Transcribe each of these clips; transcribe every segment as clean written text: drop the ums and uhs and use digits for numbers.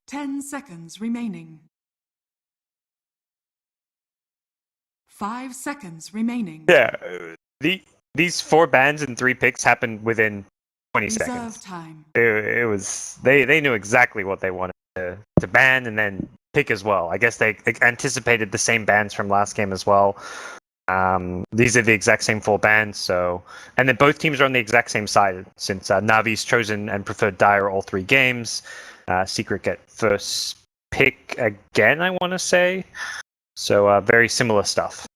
10 seconds remaining. 5 seconds remaining. Yeah, these 4 bans and 3 picks happened within 20 Reserve seconds. time. It was they knew exactly what they wanted to ban and then pick as well. I guess they anticipated the same bans from last game as well. These are the exact same 4 bans, so and then both teams are on the exact same side since Navi's chosen and preferred Dire all 3 games. Secret get first pick again, I want to say. So very similar stuff.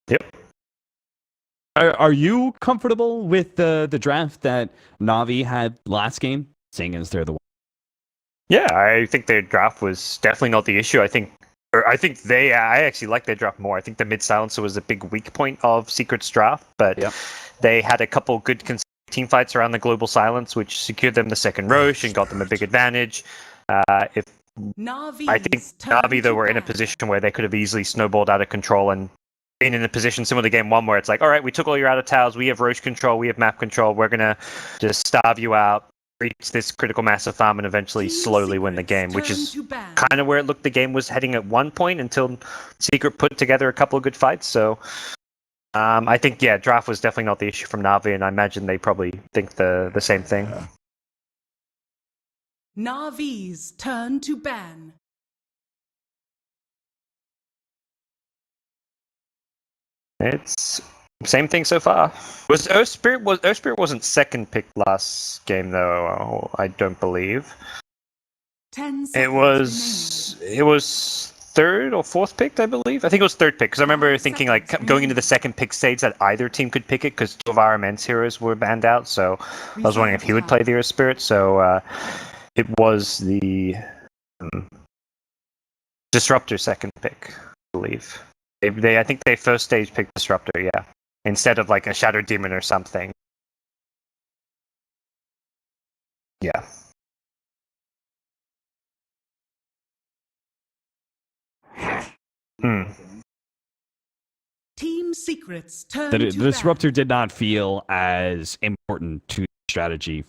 Yep. Are you comfortable with the draft that Navi had last game, seeing as they're the one? Yeah, I think their draft was definitely not the issue. I actually like their draft more. I think the mid silencer was a big weak point of Secret's draft, but they had a couple good team fights around the global silence, which secured them the second Roche and got them a big advantage. I think Navi, though, were in a position where they could have easily snowballed out of control and been in a position similar to game 1 where it's like, all right, we took all your outer towers, we have Roche control, we have map control, we're going to just starve you out, reach this critical mass of farm, and eventually slowly win the game, which is kind of where it looked the game was heading at one point until Secret put together a couple of good fights. So I think, draft was definitely not the issue from Navi, and I imagine they probably think the same thing. Navi's turn to ban. It's same thing so far. Earth Spirit wasn't second pick last game though, I don't believe. 10 seconds it was third or fourth picked, I believe. I think it was third pick because I remember thinking like going into the second pick stage that either team could pick it because 2 of our immense heroes were banned out. So I was wondering if he would play the Earth Spirit. So it was the Disruptor second pick, I believe. I think they first stage picked Disruptor, instead of like a Shadow Demon or something. Yeah. Team Secrets turn The to Disruptor did not feel as important to strategy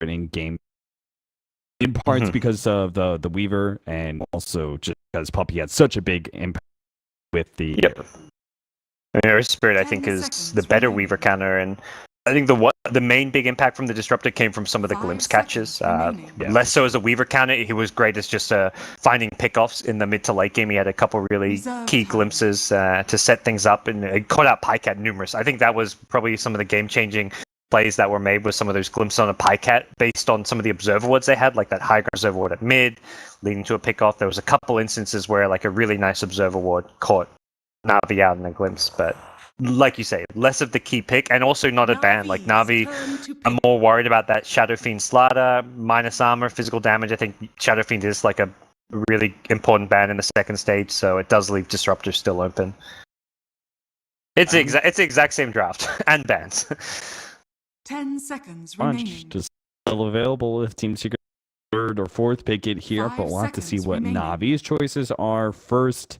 in game. In parts because of the Weaver, and also just because Puppy had such a big impact with the Earth Spirit, I think, is the better Weaver counter, and I think the main big impact from the Disruptor came from some of the glimpse catches. Less so as a Weaver counter. He was great as just finding pickoffs in the mid to late game. He had a couple really key glimpses to set things up, and it caught out Pycat numerous. I think that was probably some of the game-changing plays that were made with some of those glimpses on a Pycat based on some of the observer wards they had, like that high ground observer ward at mid, leading to a pickoff. There was a couple instances where like a really nice observer ward caught Navi out in a glimpse, but like you say, less of the key pick, and also not a ban. Like Navi, I'm more worried about that Shadow Fiend Slaughter, minus armor, physical damage. I think Shadow Fiend is like a really important ban in the second stage, so it does leave Disruptor still open. It's the exact same draft and bans. 10 seconds remaining. Just still available if Team Secret third or fourth pick it here, but we'll have to see what Navi's choices are first.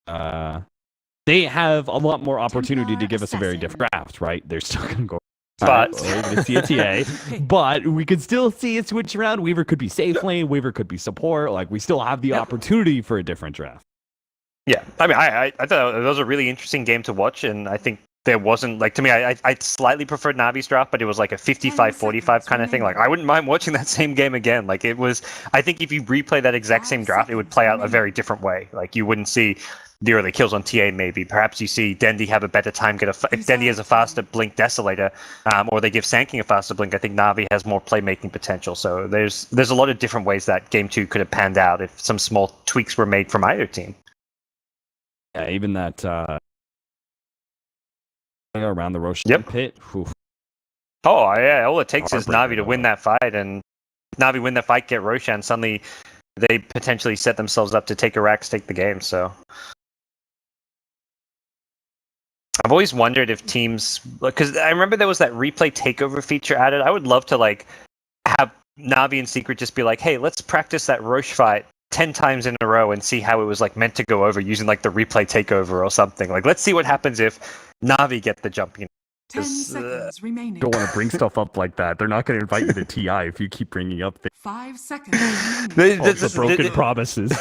They have a lot more opportunity to give us a very different draft, right? They're still going to go over the CTA, but we could still see it switch around. Weaver could be safe lane, Weaver could be support. Like, we still have the opportunity for a different draft. Yeah, I mean, I thought it was a really interesting game to watch, and I think there wasn't, like, to me, I slightly preferred Navi's draft, but it was like a 55-45 kind of thing. Like, I wouldn't mind watching that same game again. Like, it was, I think if you replay that exact same draft, it would play out a very different way. Like, you wouldn't see the early kills on TA, maybe. Perhaps you see Dendi have a better time, if Dendi has a faster blink Desolator, or they give Sanking a faster blink, I think Navi has more playmaking potential. So there's a lot of different ways that game 2 could have panned out if some small tweaks were made from either team. Yeah, even that around the Roche pit. Oof. Oh, yeah, all it takes is Navi to win that fight, and Navi win that fight, get Roshan, suddenly they potentially set themselves up to take Iraq's, take the game, so. I've always wondered if teams, because I remember there was that replay takeover feature added. I would love to have Navi and Secret just be like, hey, let's practice that Roche fight 10 times in a row hero and see how it was like meant to go over using like the replay takeover or something. Like, let's see what happens if Navi get the jump. 10 seconds remaining. Don't want to bring stuff up like that. They're not going to invite you to TI if you keep bringing up things. 5 seconds remaining. The broken promises.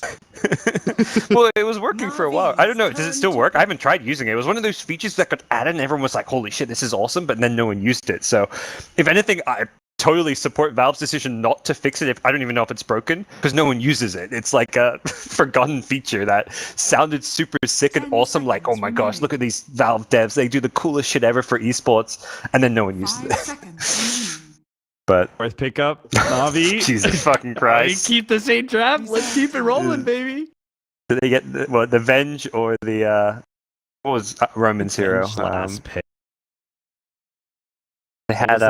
Well, it was working for a while. I don't know. Does it still work? I haven't tried using it. It was one of those features that got added and everyone was like, holy shit, this is awesome. But then no one used it. So if anything, I totally support Valve's decision not to fix it. If I don't even know if it's broken because no one uses it. It's like a forgotten feature that sounded super sick and awesome. Like, oh my gosh, look at these Valve devs. They do the coolest shit ever for esports. And then no one uses 5 it. seconds remaining. But Fourth pickup, Navi. Jesus fucking Christ. Keep the same draft. Let's keep it rolling, baby. Did they get the Venge or the what was Roman's hero? Last pick. They had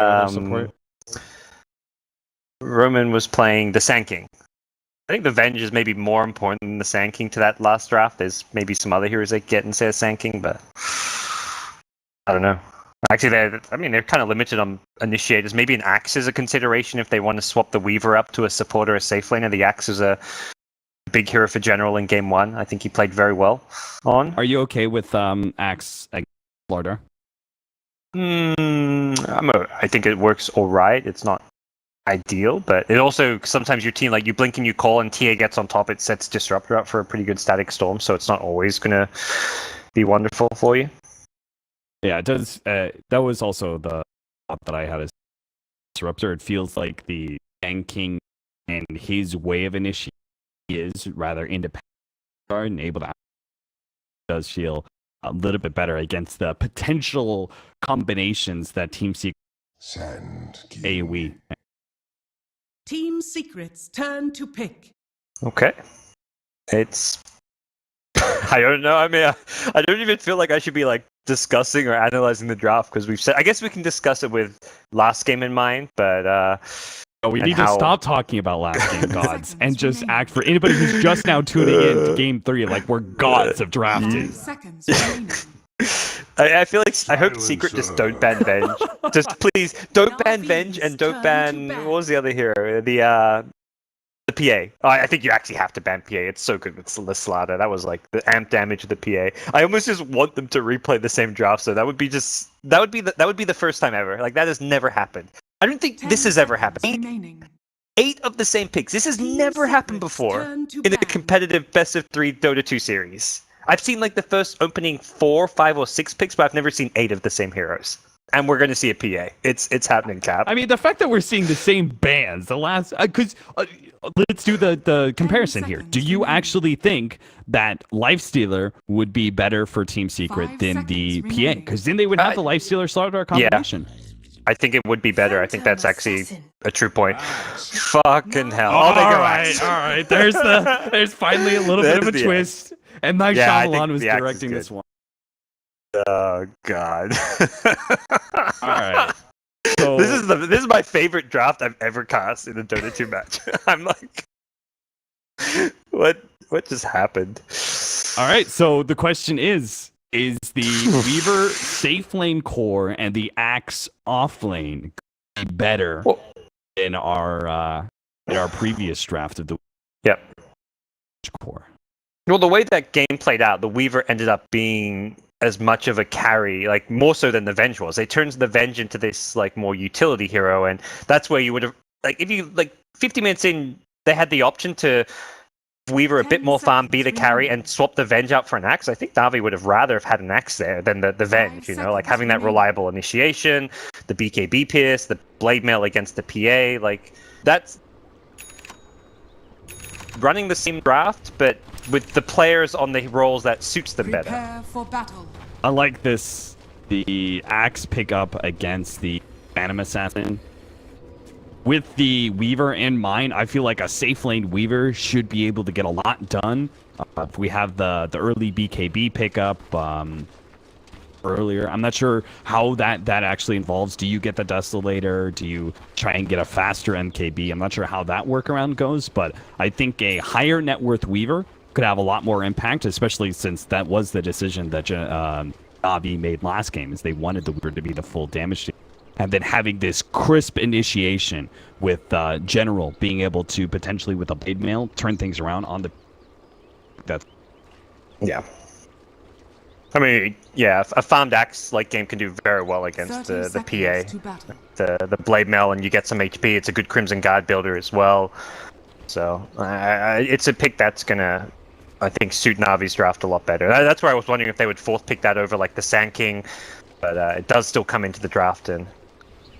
Roman was playing the Sand King. I think the Venge is maybe more important than the Sand King to that last draft. There's maybe some other heroes they get instead of Sand King, but I don't know. Actually, they're kind of limited on initiators. Maybe an Axe is a consideration if they want to swap the Weaver up to a support or a safe laner. The Axe is a big hero for general in game 1. I think he played very well on. Are you okay with Axe against Florida? I think it works all right. It's not ideal, but it also sometimes your team, like you blink and you call and TA gets on top, it sets Disruptor up for a pretty good static storm, so it's not always going to be wonderful for you. Yeah, it does. That was also the thought that I had as Disruptor. It feels like the Sand King and his way of initiating is rather independent and able to does feel a little bit better against the potential combinations that Team Secret AoE. Team Secret's turn to pick. Okay. It's I don't know. I mean, I don't even feel like I should be like discussing or analyzing the draft because we've said. I guess we can discuss it with last game in mind, but we need to stop talking about last game gods and just act for anybody who's just now tuning in to game 3. Like we're gods of drafting. 5 seconds remaining. I feel like I hope Secret just don't ban Venge. Just please don't ban Venge and don't ban what was the other hero? The PA. Oh, I think you actually have to ban PA. It's so good with Slaughter. That was like the amp damage of the PA. I almost just want them to replay the same draft. So that would be the first time ever. Like that has never happened. I don't think this has ever happened. 8 of the same picks. This has never happened before in a competitive best of 3 Dota 2 series. I've seen like the first opening 4, 5, or 6 picks, but I've never seen 8 of the same heroes. And we're going to see a PA. It's happening, Cap. I mean, the fact that we're seeing the same bands, the last... Because let's do the comparison here. Do you actually think that Lifestealer would be better for Team Secret than the PA? Because then they would have the Lifestealer Slaughter combination. Yeah. I think it would be better. I think that's actually a true point. Fucking hell. All right. There's finally a little bit of a twist. And Night Shyamalan was directing this one. Oh god. All right. So This is my favorite draft I've ever cast in a Dota 2 match. I'm like, what just happened? All right. So the question is the Weaver safe lane core and the Axe off lane better in our previous draft of the core? Well, the way that game played out, the Weaver ended up being as much of a carry, like more so than the Venge was. They turned the Venge into this like more utility hero, and that's where you would have like if you like 50 minutes in, they had the option to Weaver a bit more farm, be the carry, and swap the Venge out for an Axe. I think Navi would have rather have had an Axe there than the Venge, you know, like having that reliable initiation, the BKB pierce, the blade mail against the PA, like that's running the same draft, but with the players on the roles that suits them better. Prepare for battle. I like this, the Axe pickup against the Phantom Assassin. With the Weaver in mind, I feel like a safe lane Weaver should be able to get a lot done. If we have the early BKB pickup earlier, I'm not sure how that actually involves. Do you get the Desolator? Do you try and get a faster MKB? I'm not sure how that workaround goes, but I think a higher net worth Weaver could have a lot more impact, especially since that was the decision that Navi made last game, is they wanted the Weaver to be the full damage dealer. And then having this crisp initiation with General being able to potentially with a blade mail turn things around on the That's Yeah. I mean, yeah, a farmed axe late game can do very well against 30 the PA, seconds to battle. the blade mail, and you get some HP. It's a good Crimson Guard builder as well. So it's a pick that's gonna, I think, suit Navi's draft a lot better. That's where I was wondering if they would fourth pick that over like the Sand King, but it does still come into the draft and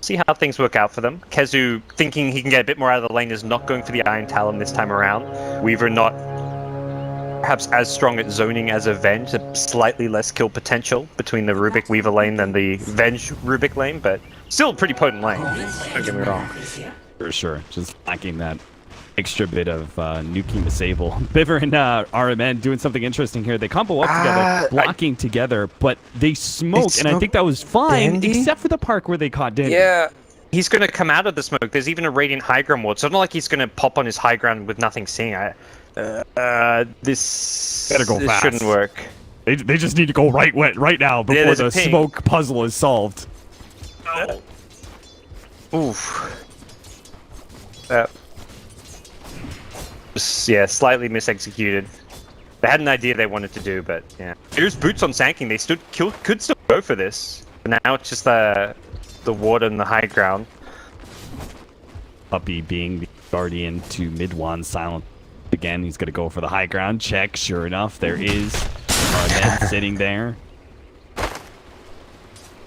see how things work out for them. Kezu, thinking he can get a bit more out of the lane, is not going for the Iron Talon this time around. Weaver not perhaps as strong at zoning as a Venge, a slightly less kill potential between the Rubik Weaver lane than the Venge Rubik lane, but still a pretty potent lane, don't get me wrong. for sure. Just lacking that extra bit of nuking disable. Biver and RMN doing something interesting here. They combo up together, blocking together, but they smoke, and I think that was fine, Dandy? except for the part where they caught Dandy. Yeah, he's going to come out of the smoke. There's even a Radiant High Ground ward, so it's not like he's going to pop on his high ground with nothing seeing. This Better go fast. shouldn't work. They just need to go right now before there's the a ping. smoke puzzle is solved. Oof. Yeah, slightly misexecuted. They had an idea they wanted to do, but yeah. Here's boots on Sanking. They could still go for this. But now it's just the ward and the high ground. Puppy being the guardian to mid one, silent again. He's gonna go for the high ground check. Sure enough, there is Arnett sitting there,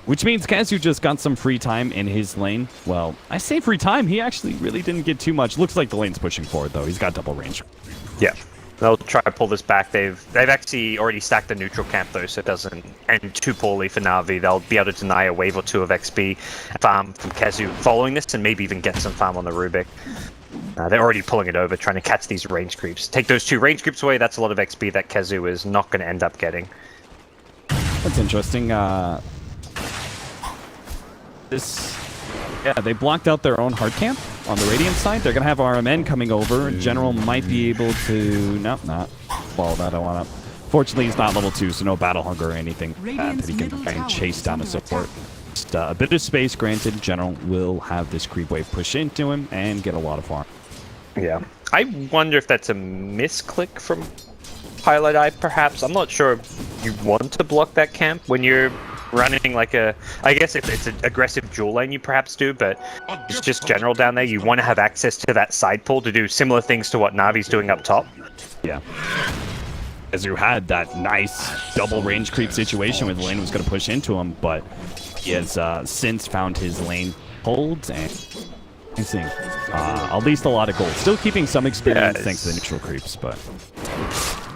which means Kazu just got some free time in his lane. Well, I say free time. He actually really didn't get too much. Looks like the lane's pushing forward though. He's got double range. Yeah. They'll try to pull this back. They've actually already stacked the neutral camp though, so it doesn't end too poorly for Navi. They'll be able to deny a wave or two of XP farm from Kazu following this, and maybe even get some farm on the Rubik. They're already pulling it over, trying to catch these range creeps. Take those two range creeps away, that's a lot of XP that Kazu is not going to end up getting. That's interesting. They blocked out their own hard camp on the Radiant side. They're going to have RMN coming over. General might be able to... No, not follow that. I want to... Fortunately, he's not level 2, so no battle hunger or anything that he can try and chase down a support. Just a bit of space granted. General will have this creep wave push into him and get a lot of farm. Yeah. I wonder if that's a misclick from Highlight Eye, perhaps. I'm not sure if you want to block that camp when you're running like a... I guess if it's an aggressive dual lane, you perhaps do, but it's just general down there. You want to have access to that side pull to do similar things to what Navi's doing up top. Yeah. As you had that nice double range creep situation where the lane was going to push into him, but he has since found his lane pulled and seeing at least a lot of gold. Still keeping some experience thanks to the neutral creeps, but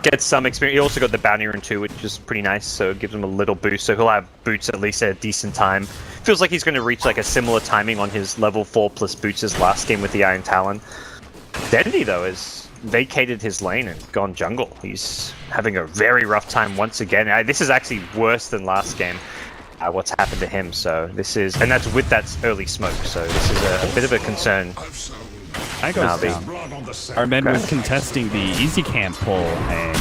gets some experience. He also got the bounty rune too, which is pretty nice, so it gives him a little boost. So he'll have boots at least at a decent time. Feels like he's going to reach like a similar timing on his level 4 plus boots as last game with the Iron Talon. Dendy though has vacated his lane and gone jungle. He's having a very rough time once again. This is actually worse than last game. What's happened to him? So this is, and that's with that early smoke. So this is a bit of a concern. that goes down. Our men was contesting the easy camp pull, and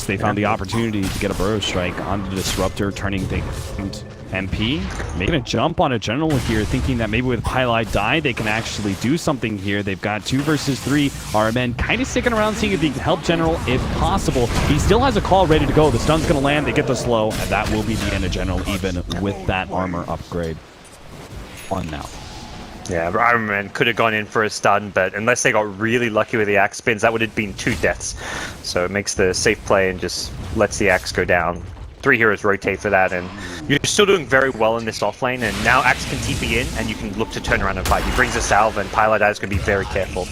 they found the opportunity to get a burrow strike on the disruptor, turning things MP. Making a jump on a general here, thinking that maybe with Highlight Die, they can actually do something here. They've got 2 versus 3. RMN kind of sticking around, seeing if they can help general if possible. He still has a call ready to go. The stun's going to land. They get the slow, and that will be the end of general, even with that armor upgrade on now. Yeah, Iron Man could have gone in for a stun, but unless they got really lucky with the axe spins, that would have been 2 deaths. So it makes the safe play and just lets the axe go down. 3 heroes rotate for that, and you're still doing very well in this offlane, and now axe can TP in, and you can look to turn around and fight. He brings a salve, and Pilot is going to be very careful.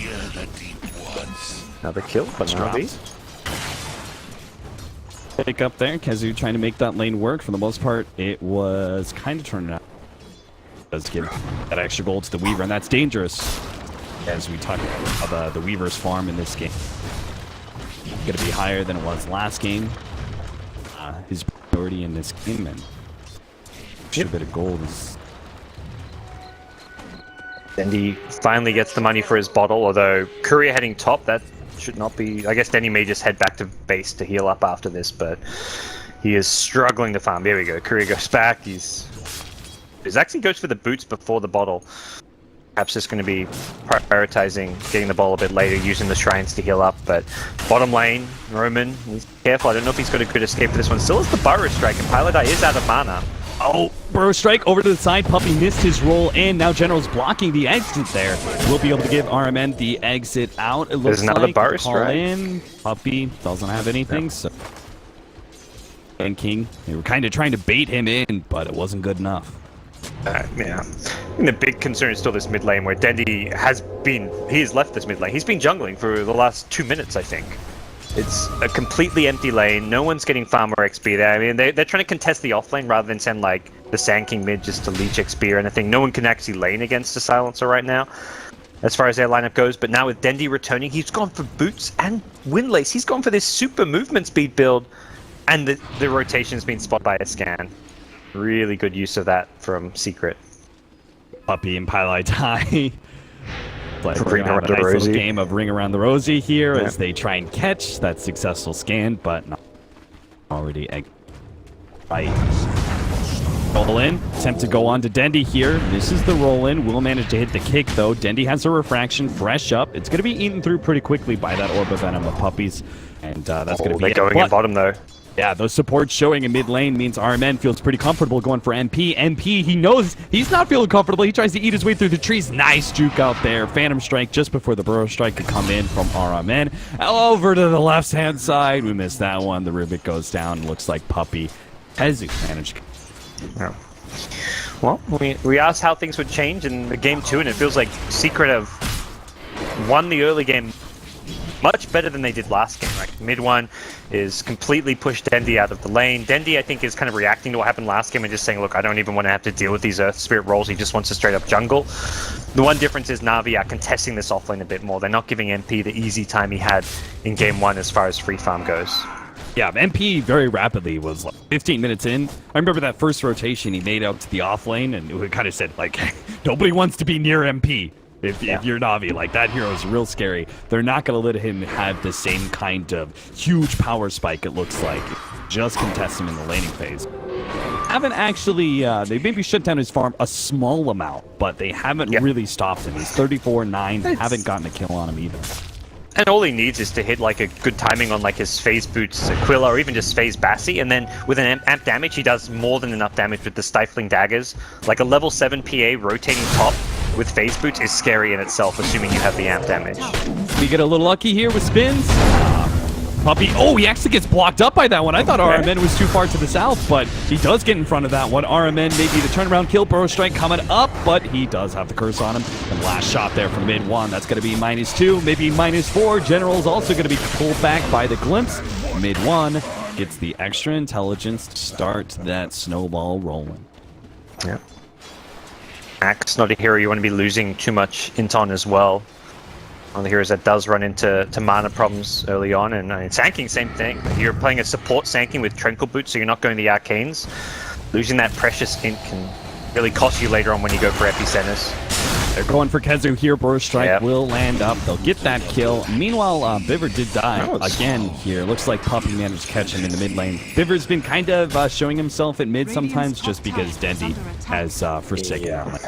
Another kill for Navi. Pick up there, Kazu trying to make that lane work. For the most part, it was kind of turning out. Does give that extra gold to the Weaver, and that's dangerous as we talk about the Weaver's farm in this game. Going to be higher than it was last game. His priority in this game, and a bit of gold is. Dendy finally gets the money for his bottle, although Courier heading top, that should not be... I guess Dendy may just head back to base to heal up after this, but he is struggling to farm. There we go, Courier goes back, he actually goes for the boots before the bottle. perhaps just going to be prioritizing getting the ball a bit later, using the shrines to heal up. But bottom lane, Roman, he's careful. I don't know if he's got a good escape for this one. Still has the Burrow Strike, and Pilot is out of mana. Oh, Burrow Strike over to the side. Puppy missed his roll in. Now General's blocking the exit there. We'll be able to give RMN the exit out. It looks There's another like Burrow call Strike. in. Puppy doesn't have anything, so... And King, they were kind of trying to bait him in, but it wasn't good enough. Yeah. And the big concern is still this mid lane where Dendi he has left this mid lane. He's been jungling for the last 2 minutes, I think. It's a completely empty lane. No one's getting farm or XP there. I mean, they're trying to contest the off lane rather than send like the Sand King mid just to leech XP or anything. No one can actually lane against the Silencer right now, as far as their lineup goes. But now with Dendi returning, he's gone for boots and Windlace. He's gone for this super movement speed build, and the rotation's been spotted by a scan. Really good use of that from Secret. Puppy and Pylai die. But we're Ring gonna have a around the nice little rosy. game of Ring Around the Rosie here Yeah. as they try and catch that successful scan, but not already right. Roll in, attempt to go on to Dendi here. This is the roll in. Will manage to hit the kick though. Dendi has a refraction fresh up. It's going to be eaten through pretty quickly by that Orb of Venom of Puppies, and that's going to be They're it. going But- in bottom though. yeah, those supports showing in mid lane means RMN feels pretty comfortable going for MP. MP, he knows he's not feeling comfortable. He tries to eat his way through the trees. Nice juke out there. Phantom Strike just before the Burrow Strike could come in from RMN. Over to the left-hand side. We missed that one. The Rubik goes down. Looks like Puppy has managed. Yeah. Well, we asked how things would change in the game 2, and it feels like Secret have won the early game much better than they did last game. Like mid one is completely pushed Dendi out of the lane. Dendi, I think, is kind of reacting to what happened last game and just saying, look, I don't even want to have to deal with these Earth Spirit rolls. He just wants to straight up jungle. The one difference is Navi are contesting this offlane a bit more. They're not giving MP the easy time he had in game 1 as far as free farm goes. Yeah, MP very rapidly was like 15 minutes in. I remember that first rotation he made out to the off lane, and it kind of said, like, nobody wants to be near MP. If you're Navi, like, that hero is real scary. They're not going to let him have the same kind of huge power spike, it looks like. Just contest him in the laning phase. Haven't actually, they maybe shut down his farm a small amount, but they haven't really stopped him. He's 34-9, haven't gotten a kill on him either. And all he needs is to hit like a good timing on like his phase boots Aquila or even just phase Bassi, and then with an amp damage he does more than enough damage with the stifling daggers. Like a level 7 PA rotating top with phase boots is scary in itself, assuming you have the amp damage. We get a little lucky here with spins. Puppy, oh, he actually gets blocked up by that one. I thought RMN was too far to the south, but he does get in front of that one. RMN maybe the turnaround kill, Burrow Strike coming up, but he does have the curse on him. And last shot there from mid one, that's going to be -2, maybe -4. General's also going to be pulled back by the glimpse. Mid one gets the extra intelligence to start that snowball rolling. Yeah. Axe, not a hero you want to be losing too much int on as well. One of the heroes that does run into mana problems early on, and Sanking, same thing. You're playing a support Sanking with Tranquil Boots, so you're not going the Arcanes. Losing that precious int can really cost you later on when you go for Epicenters. They're going for Kezu here. Burrow Strike will land up. They'll get that kill. Meanwhile, Biver did die again here. Looks like Puppy managed to catch him in the mid lane. Biver's been kind of showing himself at mid sometimes just because Dendi has forsaken him.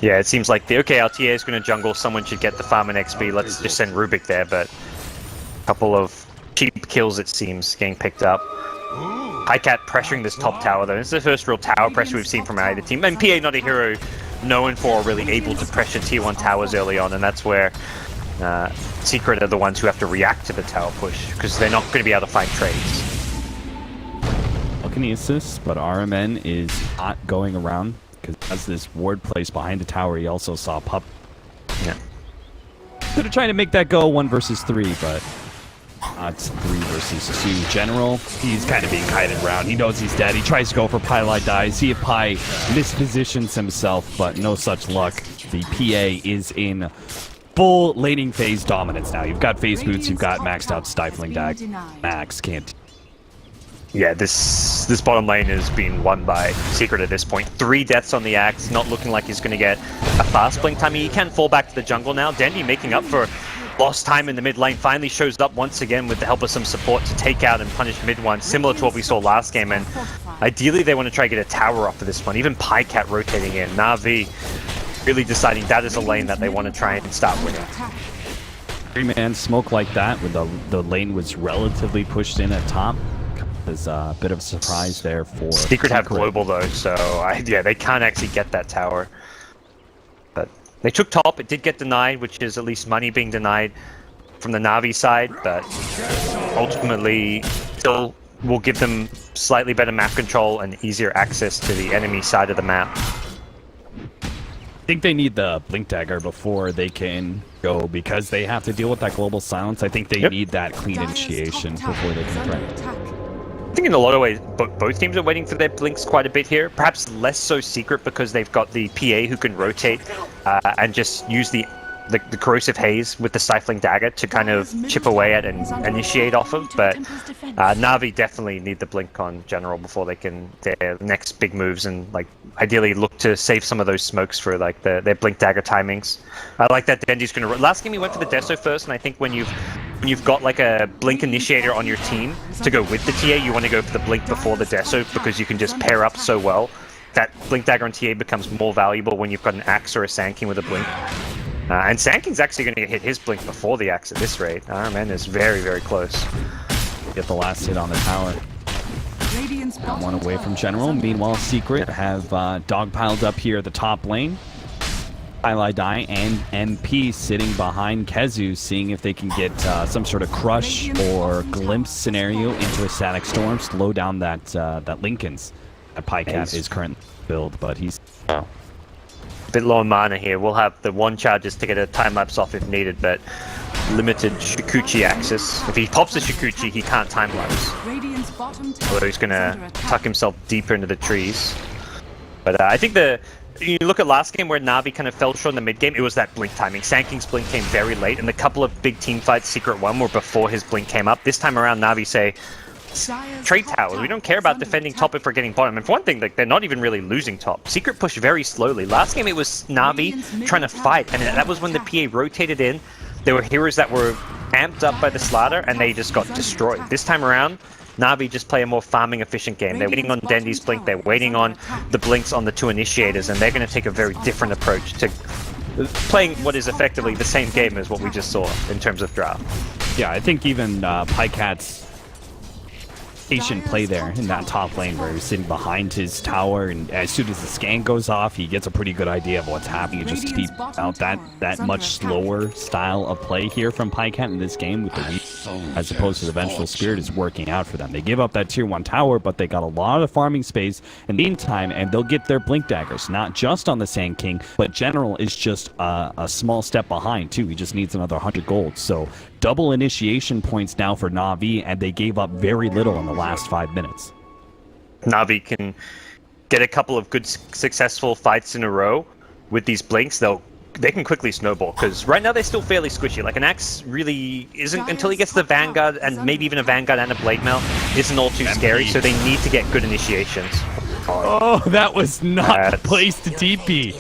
Yeah, it seems like our TA is going to jungle. Someone should get the farm and XP. Let's just send Rubik there, but a couple of cheap kills, it seems, getting picked up. Highcat pressuring this top tower, though. This is the first real tower pressure we've seen from either team. And PA, not a hero known for really able to pressure tier 1 towers early on, and that's where Secret are the ones who have to react to the tower push, because they're not going to be able to find trades. Telekinesis, but RMN is not going around. Because as this ward placed behind the tower, he also saw Pup. Yeah. Could have tried to make that go 1 versus 3, but it's 3 versus 2. General, he's kind of being kited around. He knows he's dead. He tries to go for Pylai dies. See if Pi mispositions himself, but no such luck. The PA is in full laning phase dominance now. You've got phase boots, you've got maxed out stifling dag. Max can't. Yeah, this bottom lane has been won by Secret at this point. 3 deaths on the Axe, not looking like he's going to get a fast blink time. He can fall back to the jungle now. Dendi making up for lost time in the mid lane, finally shows up once again with the help of some support to take out and punish mid one, similar to what we saw last game. And ideally they want to try to get a tower off of this one. Even Pycat rotating in. Navi really deciding that is a lane that they want to try and start winning. 3-man smoke like that, when the lane was relatively pushed in at top, is a bit of a surprise there for Secret have global though, so yeah, they can't actually get that tower. But they took top. It did get denied, which is at least money being denied from the Navi side, but ultimately still will give them slightly better map control and easier access to the enemy side of the map. I think they need the Blink Dagger before they can go, because they have to deal with that global silence. I think they need that clean initiation before they can threaten. I think in a lot of ways, both teams are waiting for their blinks quite a bit here. Perhaps less so Secret because they've got the PA who can rotate and just use the corrosive haze with the stifling dagger to kind of chip away at and initiate off of. But Navi definitely need the blink on general before they can their next big moves and like ideally look to save some of those smokes for like their blink dagger timings. I like that Dendi's gonna. Last game he went for the Deso first, and I think when you've got like a blink initiator on your team to go with the TA, you want to go for the blink before the Deso because you can just pair up so well. That blink dagger on TA becomes more valuable when you've got an axe or a Sand King with a blink. And Sand King's actually going to hit his blink before the axe at this rate. Our man is very, very close. Get the last hit on the tower. Got one away from General. Meanwhile, Secret have dogpiled up here at the top lane. Dai and MP sitting behind Kezu, seeing if they can get some sort of crush or glimpse scenario into a static storm, slow down that Lincoln's. That Pycat is currently build, but he's a bit low on mana here. We'll have the one charges to get a time lapse off if needed, but limited Shikuchi access. If he pops the Shikuchi, he can't time lapse. Although he's gonna tuck himself deeper into the trees. But I think you look at last game where Navi kind of fell short in the mid game, it was that blink timing. Sand King's blink came very late, and the couple of big team fights Secret won were before his blink came up. This time around, Navi say, trade towers. We don't care about defending top if we're getting bottom. And for one thing, like they're not even really losing top. Secret push very slowly. Last game it was Navi trying to fight, and that was when the PA rotated in. There were heroes that were amped up by the Slaughter, and they just got destroyed. This time around, Navi just play a more farming efficient game. They're waiting on Dendi's blink, they're waiting on the blinks on the two initiators, and they're going to take a very different approach to playing what is effectively the same game as what we just saw in terms of draft. Yeah, I think even Pycat's patient play there in that top lane where he's sitting behind his tower, and as soon as the scan goes off, he gets a pretty good idea of what's happening. Just keep out that much slower style of play here from Pycat in this game with the weak, as opposed to the Vengeful Spirit is working out for them. They give up that tier 1 tower, but they got a lot of farming space in the meantime, and they'll get their blink daggers, not just on the Sand King, but General is just a small step behind too. He just needs another 100 gold. So double initiation points now for Navi, and they gave up very little in the last 5 minutes. Navi can get a couple of good successful fights in a row with these blinks. They can quickly snowball, because right now they're still fairly squishy. Like an axe really isn't, until he gets the Vanguard, and maybe even a Vanguard and a Blade Mail, isn't all too scary, so they need to get good initiations. Oh, that was not the place to TP.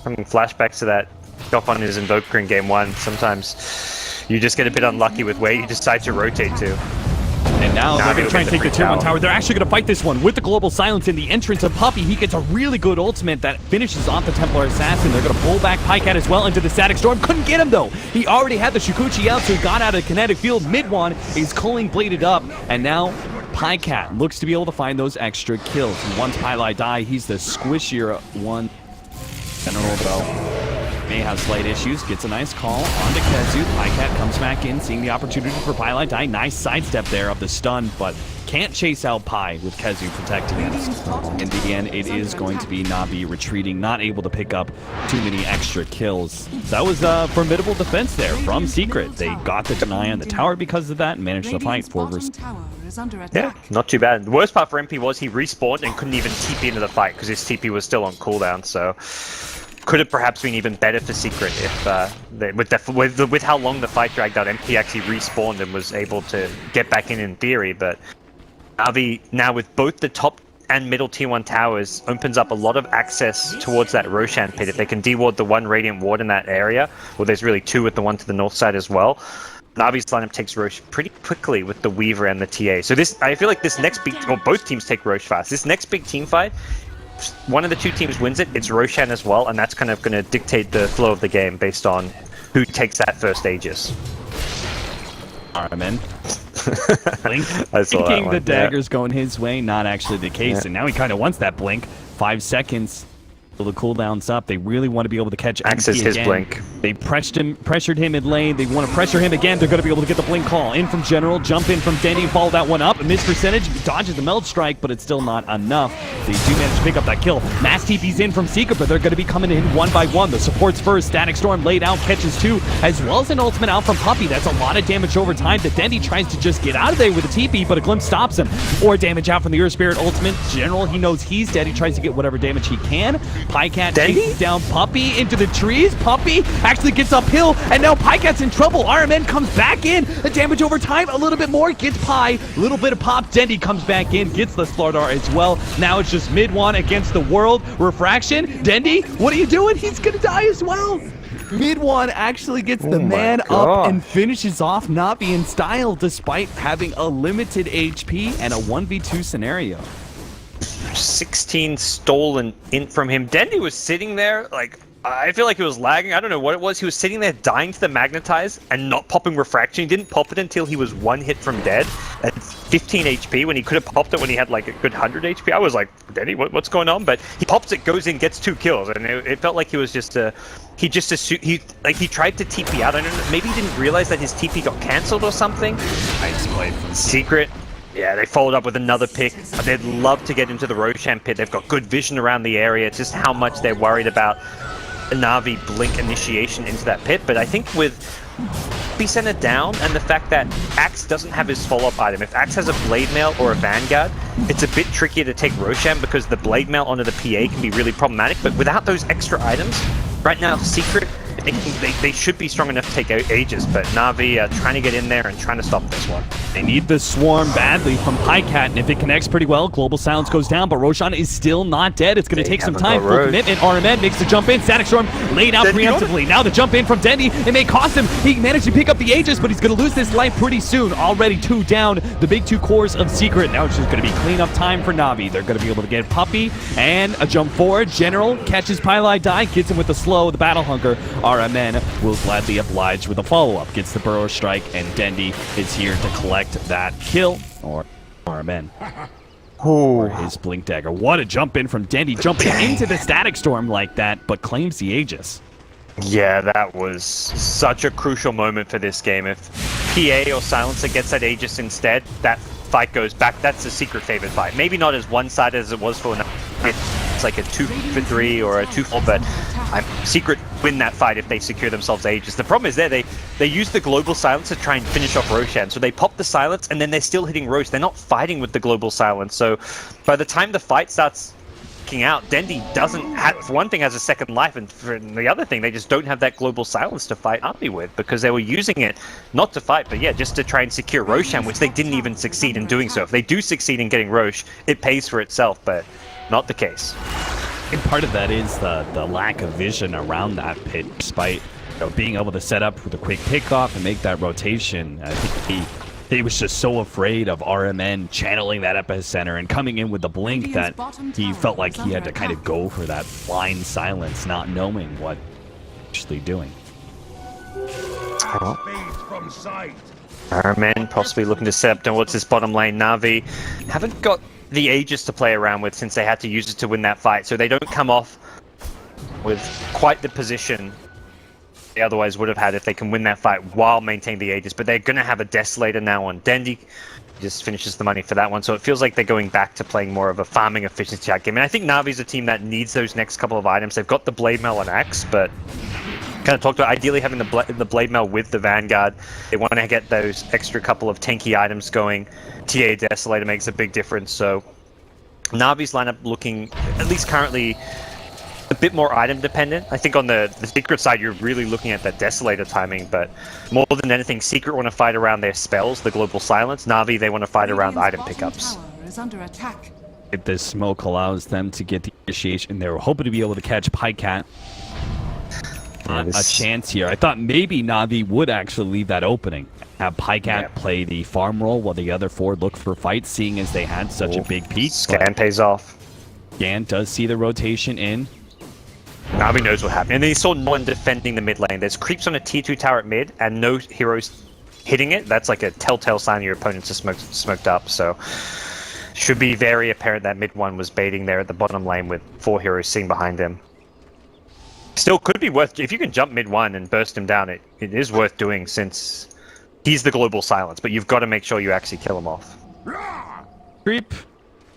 Having flashbacks to that drop on his Invoker in game 1. Sometimes you just get a bit unlucky with where you decide to rotate to. And now they're going to try and take the tier 1 tower. They're actually going to fight this one with the global silence in the entrance of Puppey. He gets a really good ultimate that finishes off the Templar Assassin. They're going to pull back Pycat as well into the Static Storm. Couldn't get him though. He already had the Shikuchi out, so he got out of kinetic field. Mid one is culling bladed up, and now Pycat looks to be able to find those extra kills. And once Pylai die, he's the squishier one. General though may have slight issues, gets a nice call onto Kezu. Pycat comes back in, seeing the opportunity for Pylai die. Nice sidestep there of the stun, but can't chase out Py with Kezu protecting it. In the end, it is going to be Navi retreating, not able to pick up too many extra kills. That was a formidable defense there from Secret. They got the deny on the tower because of that and managed to fight forward. Yeah, not too bad. The worst part for MP was he respawned and couldn't even TP into the fight because his TP was still on cooldown, so could have perhaps been even better for Secret if, with how long the fight dragged out, MP actually respawned and was able to get back in theory. But Navi, now with both the top and middle tier 1 towers, opens up a lot of access towards that Roshan pit. If they can deward the one Radiant Ward in that area, well, there's really two with the one to the north side as well. Navi's lineup takes Roche pretty quickly with the Weaver and the TA. So I feel like this next big, well, both teams take Roche fast. This next big team fight, one of the two teams wins it, it's Roshan as well, and that's kind of going to dictate the flow of the game based on who takes that first Aegis. Armin. Blink. I saw that Thinking one, the dagger's going his way, not actually the case, and now he kind of wants that blink. 5 seconds. The cooldown's up. They really want to be able to catch Access MP his again. blink. They pressured him in lane. They want to pressure him again. They're going to be able to get the blink call. In from General, jump in from Denny, follow that one up. A missed percentage, dodges the meld strike, but it's still not enough. They do manage to pick up that kill. Mass TP's in from Secret, but they're going to be coming in one by one. The supports first. Static Storm laid out, catches 2, as well as an ultimate out from Puppey. That's a lot of damage over time. The Dendy tries to just get out of there with a TP, but a glimpse stops him. 4 damage out from the Earth Spirit ultimate. General, he knows he's dead. He tries to get whatever damage he can. Pycat chases down Puppey into the trees. Puppey actually gets uphill, and now Pycat's in trouble. RMN comes back in. The damage over time, a little bit more. Gets Py. A little bit of pop. Dendy comes back in. Gets the Slardar as well. Now it's just mid one against the world. Refraction. Dendy, what are you doing? He's going to die as well. Mid one actually gets the man up and finishes off Navi in style despite having a limited HP and a 1v2 scenario. 16 stolen in from him. Dendy was sitting there, like, I feel like he was lagging. I don't know what it was. He was sitting there dying to the magnetize and not popping refraction. He didn't pop it until he was 1 hit from dead at 15 HP when he could have popped it when he had like a good 100 HP. I was like, Dendy, what's going on? But he pops it, goes in, gets 2 kills, and it felt like he was just he tried to TP out. I don't know, maybe he didn't realize that his TP got cancelled or something. Nice play from Secret. Yeah, they followed up with another pick. They'd love to get into the Roshan pit. They've got good vision around the area. It's just how much they're worried about a Navi blink initiation into that pit. But I think with be center down and the fact that Axe doesn't have his follow-up item. If Axe has a Blade Mail or a Vanguard, it's a bit trickier to take Roshan because the Blade Mail onto the PA can be really problematic. But without those extra items, right now, Secret, they should be strong enough to take out Aegis, but Navi trying to get in there and trying to stop this one. They need the swarm badly from Pycat, and if it connects pretty well, Global Silence goes down, but Roshan is still not dead. It's going to take some time. Full commitment. RMN makes the jump in. Static Storm laid out preemptively. Now the jump in from Dendy. It may cost him. He managed to pick up the Aegis, but he's going to lose this life pretty soon. Already 2 down. The big 2 cores of Secret. Now it's just going to be cleanup time for Navi. They're going to be able to get Puppey and a jump forward. General catches Pylai Die, gets him with the slow, the Battle Hunger. RMN will gladly oblige with a follow-up. Gets the Burrow Strike, and Dendy is here to collect that kill. Or RMN. Or his Blink Dagger. What a jump in from Dendy, jumping into the Static Storm like that, but claims the Aegis. Yeah, that was such a crucial moment for this game. If PA or Silencer gets that Aegis instead, that fight goes back. That's a Secret favored fight. Maybe not as one-sided as it was for another. It's like a 2-for-3 or a 2-4, but Secret win that fight if they secure themselves Aegis. The problem is they use the Global Silence to try and finish off Roshan. So they pop the Silence, and then they're still hitting Rosh. They're not fighting with the Global Silence. So by the time the fight starts out, Dendy doesn't have, for one thing, has a second life, and for the other thing, they just don't have that Global Silence to fight Navi with, because they were using it not to fight, but yeah, just to try and secure Roshan, which they didn't even succeed in doing so. If they do succeed in getting Rosh, it pays for itself, but not the case. And part of that is the lack of vision around that pit, despite being able to set up with a quick pickoff and make that rotation. I think he was just so afraid of RMN channeling that epicenter and coming in with the blink that he felt like he had to kind of go for that blind silence, not knowing what he's actually doing. RMN possibly looking to set up towards this bottom lane. Navi haven't got the Aegis to play around with since they had to use it to win that fight, so they don't come off with quite the position they otherwise would have had if they can win that fight while maintaining the Aegis. But they're going to have a Desolator now on Dendy. Just finishes the money for that one, so it feels like they're going back to playing more of a farming efficiency chat game. And I think Navi's a team that needs those next couple of items. They've got the Blade Mail and Axe, but kind of talked about ideally having the Blade Mail with the Vanguard. They want to get those extra couple of tanky items going. TA Desolator makes a big difference, so Navi's lineup looking, at least currently, a bit more item dependent. I think on the Secret side, you're really looking at that Desolator timing, but more than anything, Secret want to fight around their spells, the Global Silence. Navi, they want to fight around item pickups. If this smoke allows them to get the initiation, they were hoping to be able to catch Pycat. Not a chance here. I thought maybe Navi would actually leave that opening. Have Pycat play the farm role while the other 4 look for fights, seeing as they had such a big peak. Scan pays off. Gan does see the rotation in. Navi knows what happened. And then he saw no one defending the mid lane. There's creeps on a tier 2 tower at mid, and no heroes hitting it. That's like a telltale sign your opponents are smoked up. So should be very apparent that mid 1 was baiting there at the bottom lane with 4 heroes sitting behind him. Still could be worth, if you can jump mid 1 and burst him down, it is worth doing since he's the global silence, but you've got to make sure you actually kill him off. Creep.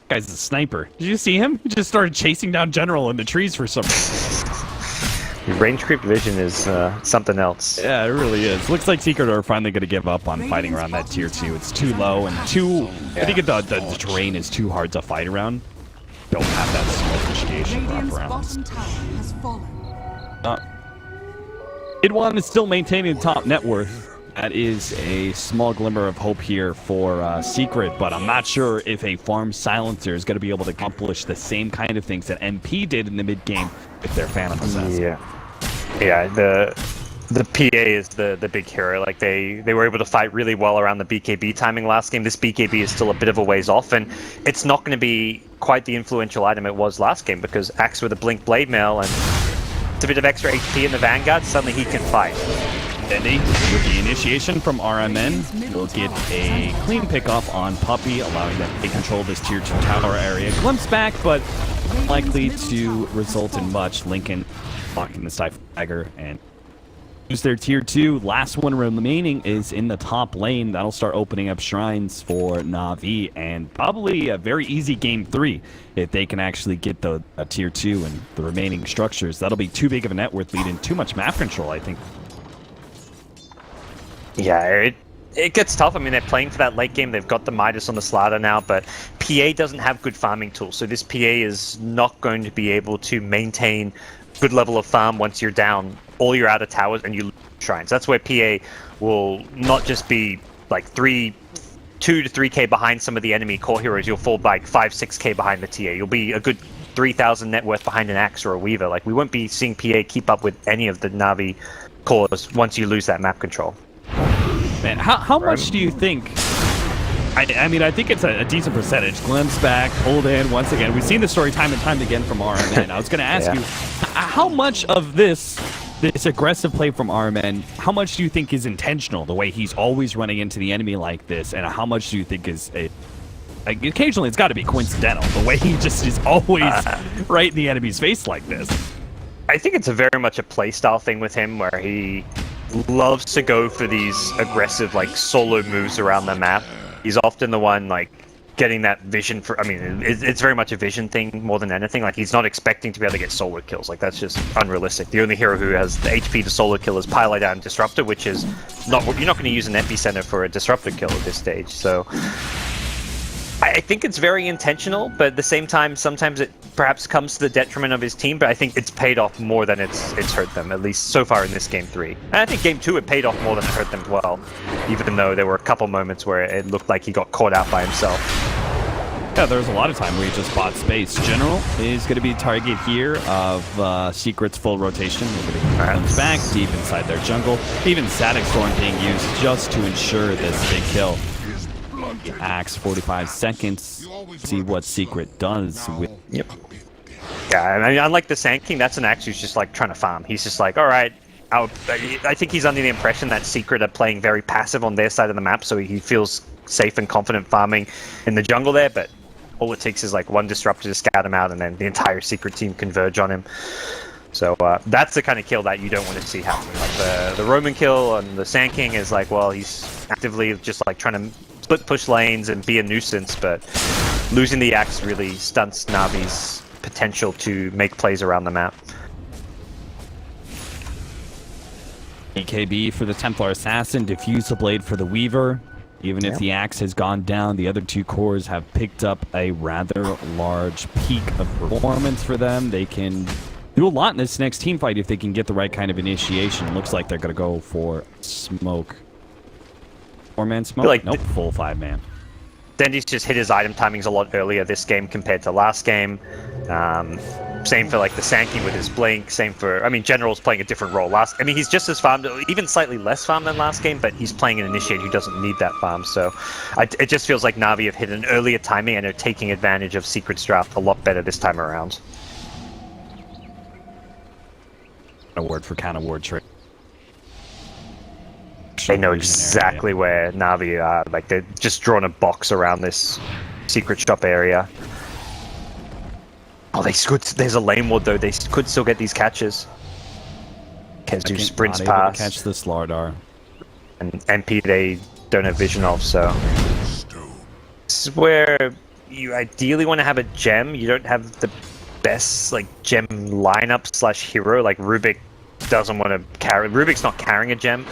Guy's a sniper. Did you see him? He just started chasing down General in the trees for some reason. Range creep vision is something else. Yeah, it really is. Looks like Secret are finally going to give up on fighting around that tier 2. It's too low and too... I think the terrain is too hard to fight around. Don't have that smoke initiation wrap Radiant's around. bottom tower has fallen. Idwan is still maintaining top net worth. That is a small glimmer of hope here for Secret, but I'm not sure if a farm silencer is going to be able to accomplish the same kind of things that MP did in the mid game with their Phantom Assassin. Yeah. The PA is the big hero. Like they were able to fight really well around the BKB timing last game. This BKB is still a bit of a ways off, and it's not going to be quite the influential item it was last game because Axe with a Blink Blade Mail and a bit of extra HP in the Vanguard, suddenly he can fight. Dendy, with the initiation from RMN, will get a clean pickoff on Puppy, allowing them to take control of this tier 2 tower area. Glimpse back, but likely to result in much. Lincoln blocking the Stifle Dagger and use their tier 2. Last one remaining is in the top lane. That'll start opening up shrines for Navi, and probably a very easy game 3 if they can actually get the tier 2 and the remaining structures. That'll be too big of a net worth lead and too much map control, I think. Yeah, it gets tough. I mean, they're playing for that late game. They've got the Midas on the slider now, but PA doesn't have good farming tools. So this PA is not going to be able to maintain good level of farm once you're down all your outer towers and you lose shrines. That's where PA will not just be like 2 to 3k behind some of the enemy core heroes. You'll fall like 5-6k behind the TA. You'll be a good 3,000 net worth behind an Axe or a Weaver. Like, we won't be seeing PA keep up with any of the Navi cores once you lose that map control. Man, how much do you think? I mean, I think it's a decent percentage. Glimpse back, pulled in once again. We've seen the story time and time again from RMN. I was going to ask you, how much of this aggressive play from RMN, how much do you think is intentional, the way he's always running into the enemy like this, and how much do you think is like, occasionally it's got to be coincidental, the way he just is always right in the enemy's face like this? I think it's very much a playstyle thing with him, where he loves to go for these aggressive, like, solo moves around the map. He's often the one, like, getting that vision for... I mean, it's very much a vision thing more than anything. Like, he's not expecting to be able to get solo kills. Like, that's just unrealistic. The only hero who has the HP to solo kill is Pilot Down Disruptor, which is not... You're not going to use an epicenter for a Disruptor kill at this stage, so... I think it's very intentional, but at the same time, sometimes it perhaps comes to the detriment of his team, but I think it's paid off more than it's hurt them, at least so far in this game 3. And I think game 2, it paid off more than it hurt them as well, even though there were a couple moments where it looked like he got caught out by himself. Yeah, there was a lot of time where he just bought space. General is going to be target here of Secret's full rotation. We're going to back deep inside their jungle. Even Static Storm being used just to ensure this big kill. Axe 45 seconds. See what Secret does with. Yep. Yeah, I mean, unlike the Sand King, that's an Axe who's just like trying to farm. He's just like, all right. I think he's under the impression that Secret are playing very passive on their side of the map, so he feels safe and confident farming in the jungle there. But all it takes is like one disruptor to scout him out, and then the entire Secret team converge on him. So that's the kind of kill that you don't want to see happening. Like the Roman kill on the Sand King is like, well, he's actively just like trying to split push lanes and be a nuisance, but losing the Axe really stunts Navi's potential to make plays around the map. EKB for the Templar Assassin, Diffuse the Blade for the Weaver. Even if the Axe has gone down, the other two cores have picked up a rather large peak of performance for them. They can do a lot in this next team fight if they can get the right kind of initiation. It looks like they're going to go for smoke. 4-man smoke? Like nope, full 5-man. Dendy's just hit his item timings a lot earlier this game compared to last game. Same for like the Sankey with his blink. Same for, I mean, General's playing a different role. He's just as farmed, even slightly less farm than last game, but he's playing an initiate who doesn't need that farm. So it just feels like Navi have hit an earlier timing and are taking advantage of Secret's draft a lot better this time around. A word for counter ward trick. They know exactly where Navi are. Like, they're just drawn a box around this secret shop area. Oh, there's a lane ward though. They could still get these catches. Kezu sprints past. Catch this Lardar. And MP they don't have vision of, so. This is where you ideally want to have a gem. You don't have the best like gem lineup slash hero. Like Rubik doesn't want to carry. Rubik's not carrying a gem.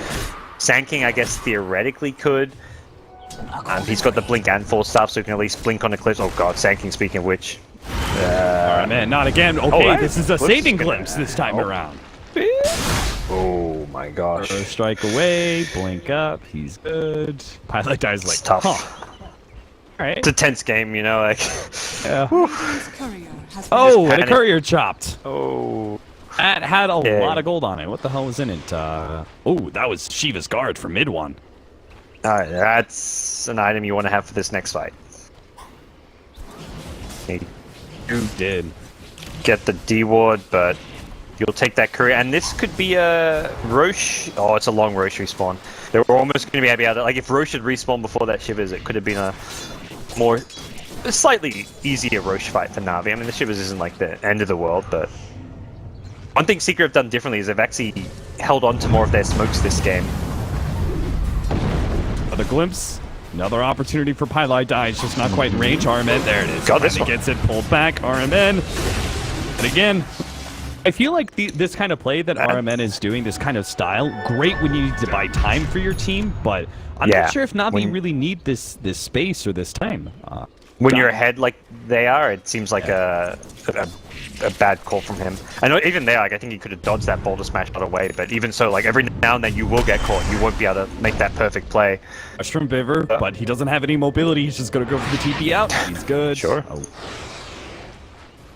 Sanking, I guess, theoretically could. He's got the blink and force stuff, so he can at least blink on the cliffs. Oh god, Sanking, speaking of which. Alright, man, not again. Okay, this is a saving glimpse this time around. Oh my gosh. First strike away, blink up, he's good. Pilot dies like, it's tough. Huh. Alright. It's a tense game, you know, like. Yeah. Oh, the courier chopped. Oh. That had a lot of gold on it. What the hell was in it? Oh, that was Shiva's guard for mid one. Alright, that's an item you want to have for this next fight. You did. Get the D ward, but you'll take that courier. And this could be a Roche. Oh, it's a long Roche respawn. They were almost going to be able to, like, if Roche had respawned before that Shivers, it could have been a slightly easier Roche fight for Navi. I mean, the Shivers isn't like the end of the world, but one thing Secret have done differently is they've actually held on to more of their smokes this game. Another glimpse. Another opportunity for Pylai Die. It's just not quite in range. RMN, there it is. Got this one. Gets it pulled back. RMN. And again, I feel like this kind of play that RMN is doing, this kind of style, great when you need to buy time for your team, but I'm not sure if Navi really need this space or this time. When you're ahead like they are, it seems like a bad call from him. I know even there, like I think he could have dodged that boulder smash out of the way, but even so, like every now and then you will get caught. You won't be able to make that perfect play. Mushroom Biver, but he doesn't have any mobility. He's just gonna go for the TP out. He's good. Sure. Oh.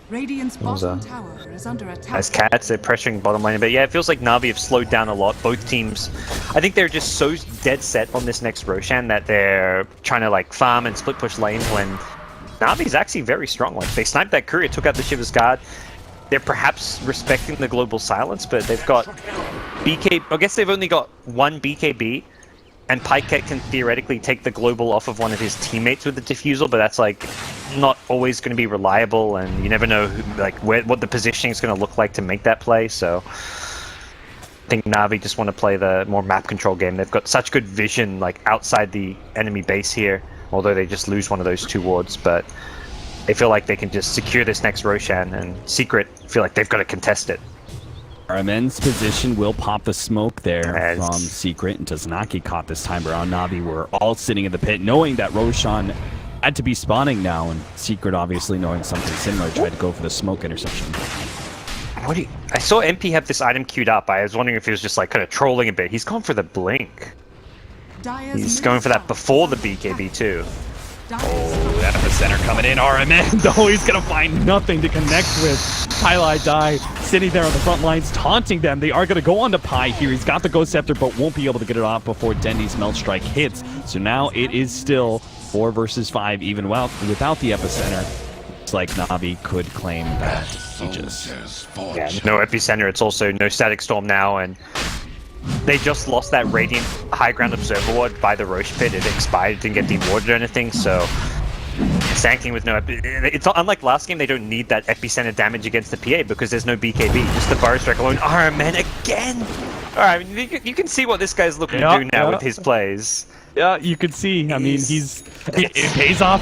Radiant's bottom tower is under attack. As Cats, they're pressuring bottom lane, but yeah, it feels like Navi have slowed down a lot. Both teams, I think they're just so dead set on this next Roshan that they're trying to like farm and split push lanes when Navi's actually very strong. Like they sniped that courier, took out the Shiva's guard. They're perhaps respecting the global silence, but they've got BK. I guess they've only got one BKB, and Pyket can theoretically take the global off of one of his teammates with the diffusal, but that's like not always going to be reliable, and you never know who, like what the positioning is going to look like to make that play. So I think Navi just want to play the more map control game. They've got such good vision, like outside the enemy base here, although they just lose one of those two wards, but they feel like they can just secure this next Roshan, and Secret feel like they've got to contest it. RMN's position will pop the smoke there from Secret and does not get caught this time around. Navi were all sitting in the pit knowing that Roshan had to be spawning now, and Secret obviously knowing something similar tried to go for the smoke interception. I saw MP have this item queued up. I was wondering if he was just like kind of trolling a bit. He's gone for the blink. He's going for that before the BKB too. Oh, that epicenter coming in. RMN, though, he's going to find nothing to connect with. Pylai Die sitting there on the front lines, taunting them. They are going to go on to Pi here. He's got the Ghost Scepter, but won't be able to get it off before Dendy's Melt Strike hits. So now it is still 4 versus 5, even without the epicenter. It's like Navi could claim that Aegis. Yeah, no epicenter. It's also no Static Storm now, and they just lost that Radiant High Ground Observer Ward by the Roche Pit. It expired, didn't get dewarded or anything, so Sanking with no it's unlike last game, they don't need that epicenter damage against the PA because there's no BKB. Just the Burrow Strike alone. RMN again! Alright, you can see what this guy's looking to do now with his plays. Yeah, you can see. I mean, it pays off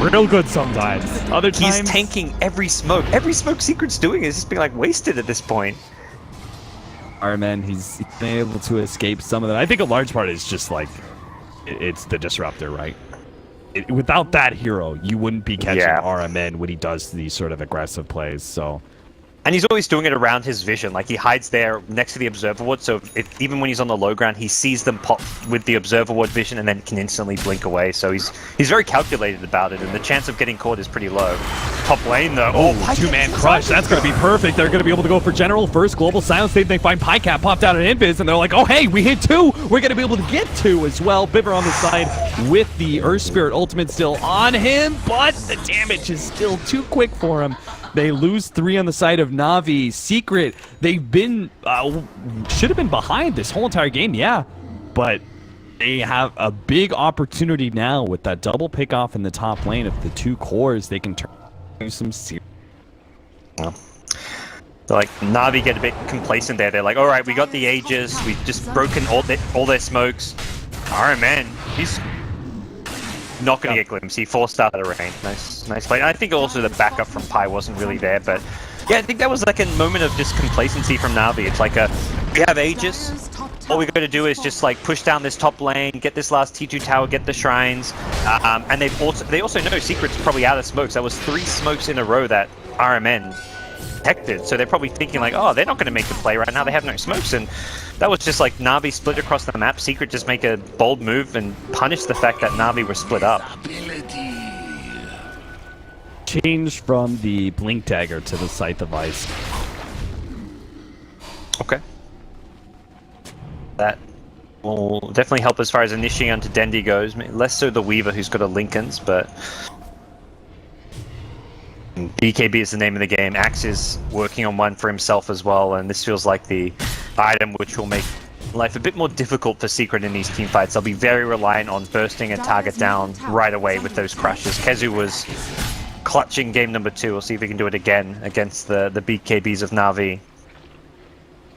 real good sometimes. Other times, he's tanking every smoke. Every smoke Secret's doing is just being like wasted at this point. RMN, he's been able to escape some of that. I think a large part is just like, it's the Disruptor, right? Without that hero, you wouldn't be catching RMN when he does these sort of aggressive plays, so. And he's always doing it around his vision. Like, he hides there next to the observer ward, so even when he's on the low ground, he sees them pop with the observer ward vision and then can instantly blink away. So he's very calculated about it, and the chance of getting caught is pretty low. Top lane, though. Oh, two-man crush. That's going to be perfect. They're going to be able to go for general first. Global silence. They find Pycat popped out an invis, and they're like, oh, hey, we hit 2. We're going to be able to get 2 as well. Biver on the side with the Earth Spirit ultimate still on him, but the damage is still too quick for him. They lose 3 on the side of Navi. Secret, they've been, should have been behind this whole entire game, yeah. But they have a big opportunity now with that double pick off in the top lane of the 2 cores. They can turn into some serious. Yeah. So, like, Navi get a bit complacent there. They're like, all right, we got the Aegis. We've just broken all their smokes. RMN, he's not going to get glimpse. He forced out of the rain. Nice play. I think also the backup from Pi wasn't really there, but yeah, I think that was like a moment of just complacency from Navi. It's like we have Aegis. All we got to do is just like push down this top lane, get this last T2 tower, get the shrines, and they also know Secret's probably out of smokes. That was 3 smokes in a row that RMN detected, so they're probably thinking like, oh, they're not going to make the play right now. They have no smokes, and that was just like Navi split across the map. Secret just make a bold move and punish the fact that Navi were split up. Change from the Blink Dagger to the Scythe of Ice. Okay. That will definitely help as far as initiating onto Dendi goes. Less so the Weaver, who's got a Lincoln's, but BKB is the name of the game. Axe is working on one for himself as well, and this feels like the item which will make life a bit more difficult for Secret in these team fights. They'll be very reliant on bursting a target down right away with those crushes. Kezu was clutching game number 2. We'll see if he can do it again against the BKBs of Navi.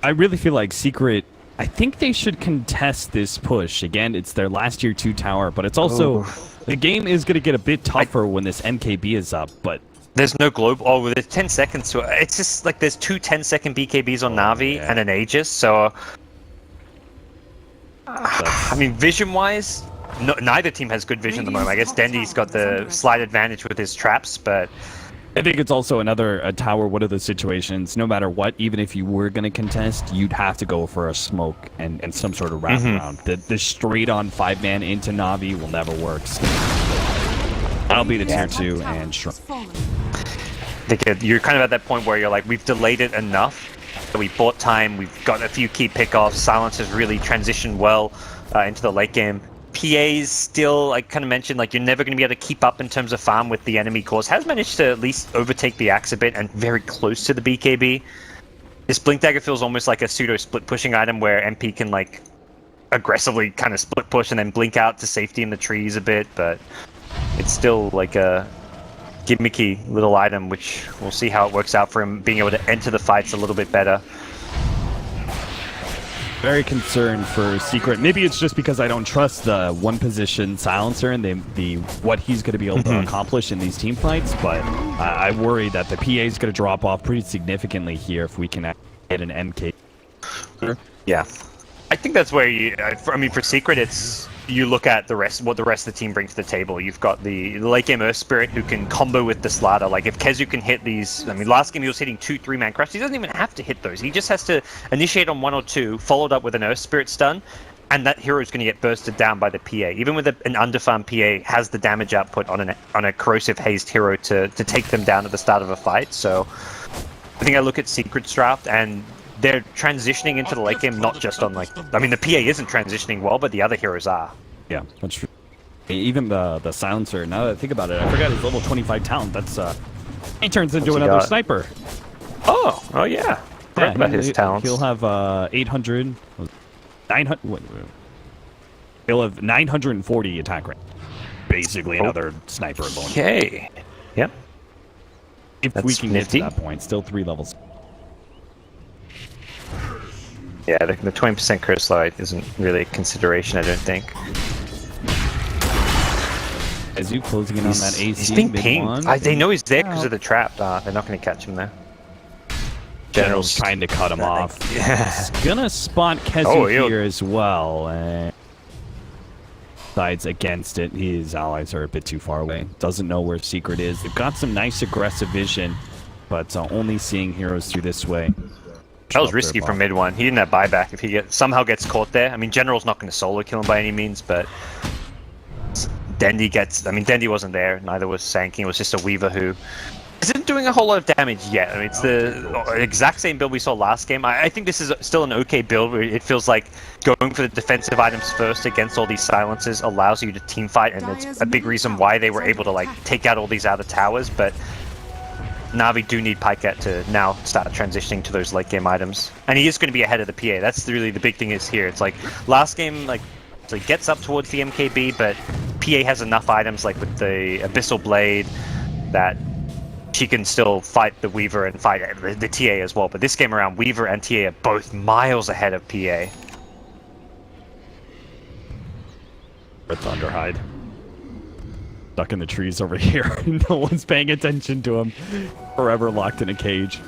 I really feel like Secret, I think they should contest this push. Again, it's their last year 2 tower, but it's also, the game is going to get a bit tougher when this MKB is up, but there's no globe. Oh, there's 10 seconds to it. It's just like there's 2 10-second BKBs on Navi and an Aegis, so I mean, vision-wise, neither team has good vision at the moment. I guess Dendi's got the slight advantage with his traps, but I think it's also a tower. One of the situations, no matter what, even if you were going to contest, you'd have to go for a smoke and some sort of wraparound. The straight-on 5-man into Navi will never work. That'll be the tier 2 and Shrine. You're kind of at that point where you're like, we've delayed it enough. We bought time. We've got a few key pickoffs. Silence has really transitioned well into the late game. PA's still, I kind of mentioned, like, you're never going to be able to keep up in terms of farm with the enemy cores. Has managed to at least overtake the Axe a bit and very close to the BKB. This Blink Dagger feels almost like a pseudo split pushing item where MP can like aggressively kind of split push and then blink out to safety in the trees a bit, but it's still like a gimmicky little item, which we'll see how it works out for him being able to enter the fights a little bit better. Very concerned for Secret. Maybe it's just because I don't trust the one position silencer and the what he's going to be able to accomplish in these team fights, but I worry that the PA is going to drop off pretty significantly here if we can get an MK. Yeah, I think that's where I mean, for Secret, it's you look at what the rest of the team brings to the table. You've got the late game Earth Spirit who can combo with the Slaughter. Like, if Kezu can hit these, I mean, last game he was hitting 2 3-man crush. He doesn't even have to hit those. He just has to initiate on 1 or 2, followed up with an Earth Spirit stun, and that hero is going to get bursted down by the PA. Even with an underfarm PA, has the damage output on a corrosive hazed hero to take them down at the start of a fight. So I think I look at Secret's draft and they're transitioning into the late game, not just on like, I mean, the PA isn't transitioning well, but the other heroes are. Yeah, that's true. Even the silencer, now that I think about it, I forgot his level 25 talent. That's he turns into another sniper. Oh yeah. Forgot about his talents. He'll have 900. He'll have 940 attack range. Basically another sniper bonus. Okay. Yep. If we can get to that point, still 3 levels. Yeah, the 20% curse light isn't really a consideration, I don't think. As you closing in on that AC, he's being pinged. They know he's there because of the trap. They're not going to catch him there. General's trying to cut him off. Yeah. He's gonna spot Kezu here as well. And sides against it. His allies are a bit too far away. Doesn't know where Secret is. They've got some nice aggressive vision. but only seeing heroes through this way. That was risky from mid one. He didn't have buyback if he somehow gets caught there. I mean, General's not going to solo kill him by any means, but Dendi gets... I mean, Dendi wasn't there. Neither was Sanking. It was just a Weaver who isn't doing a whole lot of damage yet. I mean, it's the exact same build we saw last game. I think this is still an okay build where it feels like going for the defensive items first against all these silences allows you to team fight, and it's a big reason why they were able to like take out all these outer towers, but Navi do need Pycat to now start transitioning to those late game items. And he is going to be ahead of the PA. That's really the big thing is here. It's like last game, like, so he gets up towards the MKB, but PA has enough items like with the Abyssal Blade that she can still fight the Weaver and fight the TA as well. But this game around, Weaver and TA are both miles ahead of PA. Thunderhide. Stuck in the trees over here. No one's paying attention to him. Forever locked in a cage.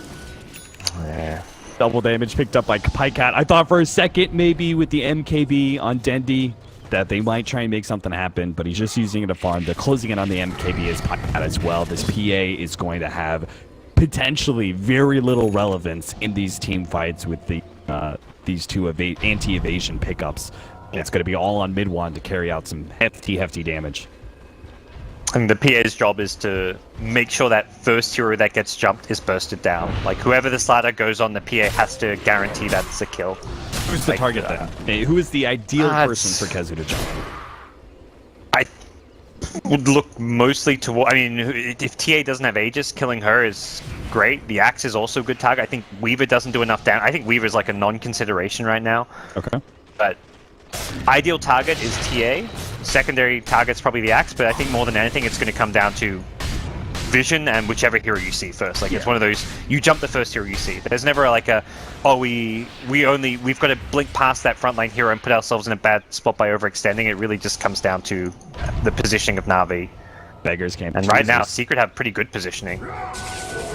Yeah. Double damage picked up by Pycat. I thought for a second maybe with the MKB on Dendi that they might try and make something happen, but he's just using it to farm. They're closing in on the MKB as Pycat as well. This PA is going to have potentially very little relevance in these team fights with the these two anti-evasion pickups. Yeah. It's going to be all on mid one to carry out some hefty damage. And the PA's job is to make sure that first hero that gets jumped is bursted down. Like, whoever the slider goes on, the PA has to guarantee that's a kill. Who's the target then? Hey, who is the ideal person for Kezu to jump? I would look mostly to... I mean, if TA doesn't have Aegis, killing her is great. The Axe is also a good target. I think Weaver doesn't do enough damage. I think Weaver's like a non-consideration right now. Okay. But ideal target is TA. Secondary target's probably the Axe, but I think more than anything it's going to come down to vision and whichever hero you see first. Like, it's one of those, you jump the first hero you see. There's never like a, oh, we've got to blink past that frontline hero and put ourselves in a bad spot by overextending. It really just comes down to the positioning of Navi. Beggars can't. And right now, Secret have pretty good positioning.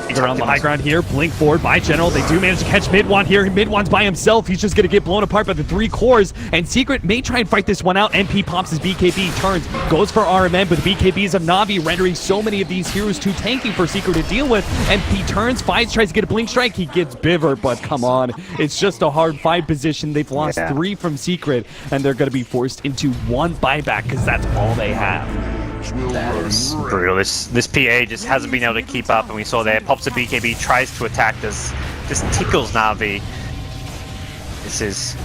He's around the high ground here. Blink forward by General. They do manage to catch Midwan here. Midwan's by himself. He's just going to get blown apart by the 3 cores. And Secret may try and fight this one out. MP pops his BKB, turns, goes for RMN, but the BKBs of Navi rendering so many of these heroes too tanky for Secret to deal with. MP turns, fights, tries to get a blink strike. He gets Biver, but come on. It's just a hard fight position. They've lost 3 from Secret, and they're going to be forced into 1 buyback because that's all they have. That is brutal. This PA just hasn't been able to keep up, and we saw there, pops a BKB, tries to attack this, just tickles Navi. This is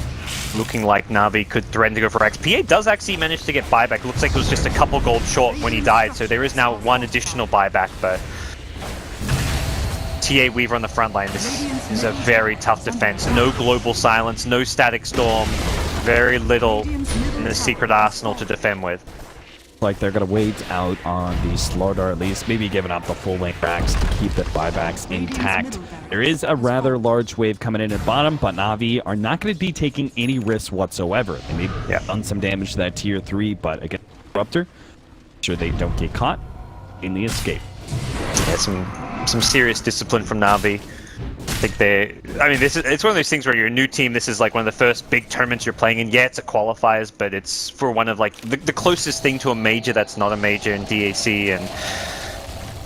looking like Navi could threaten to go for X. PA does actually manage to get buyback. Looks like it was just a couple gold short when he died, so there is now 1 additional buyback, but TA Weaver on the front line. This is a very tough defense. No global silence, no static storm, very little in the Secret arsenal to defend with. Like they're going to wait out on the Slaughter, at least maybe giving up the full length racks to keep the buybacks intact. There is a rather large wave coming in at bottom, but Navi are not going to be taking any risks whatsoever. They may have done some damage to that tier 3, but again, Disruptor, sure they don't get caught in the escape. Yeah, some serious discipline from Navi. I think it's one of those things where you're a new team. This is like one of the first big tournaments you're playing in. Yeah, it's a qualifiers, but it's for one of like the closest thing to a major that's not a major in DAC, and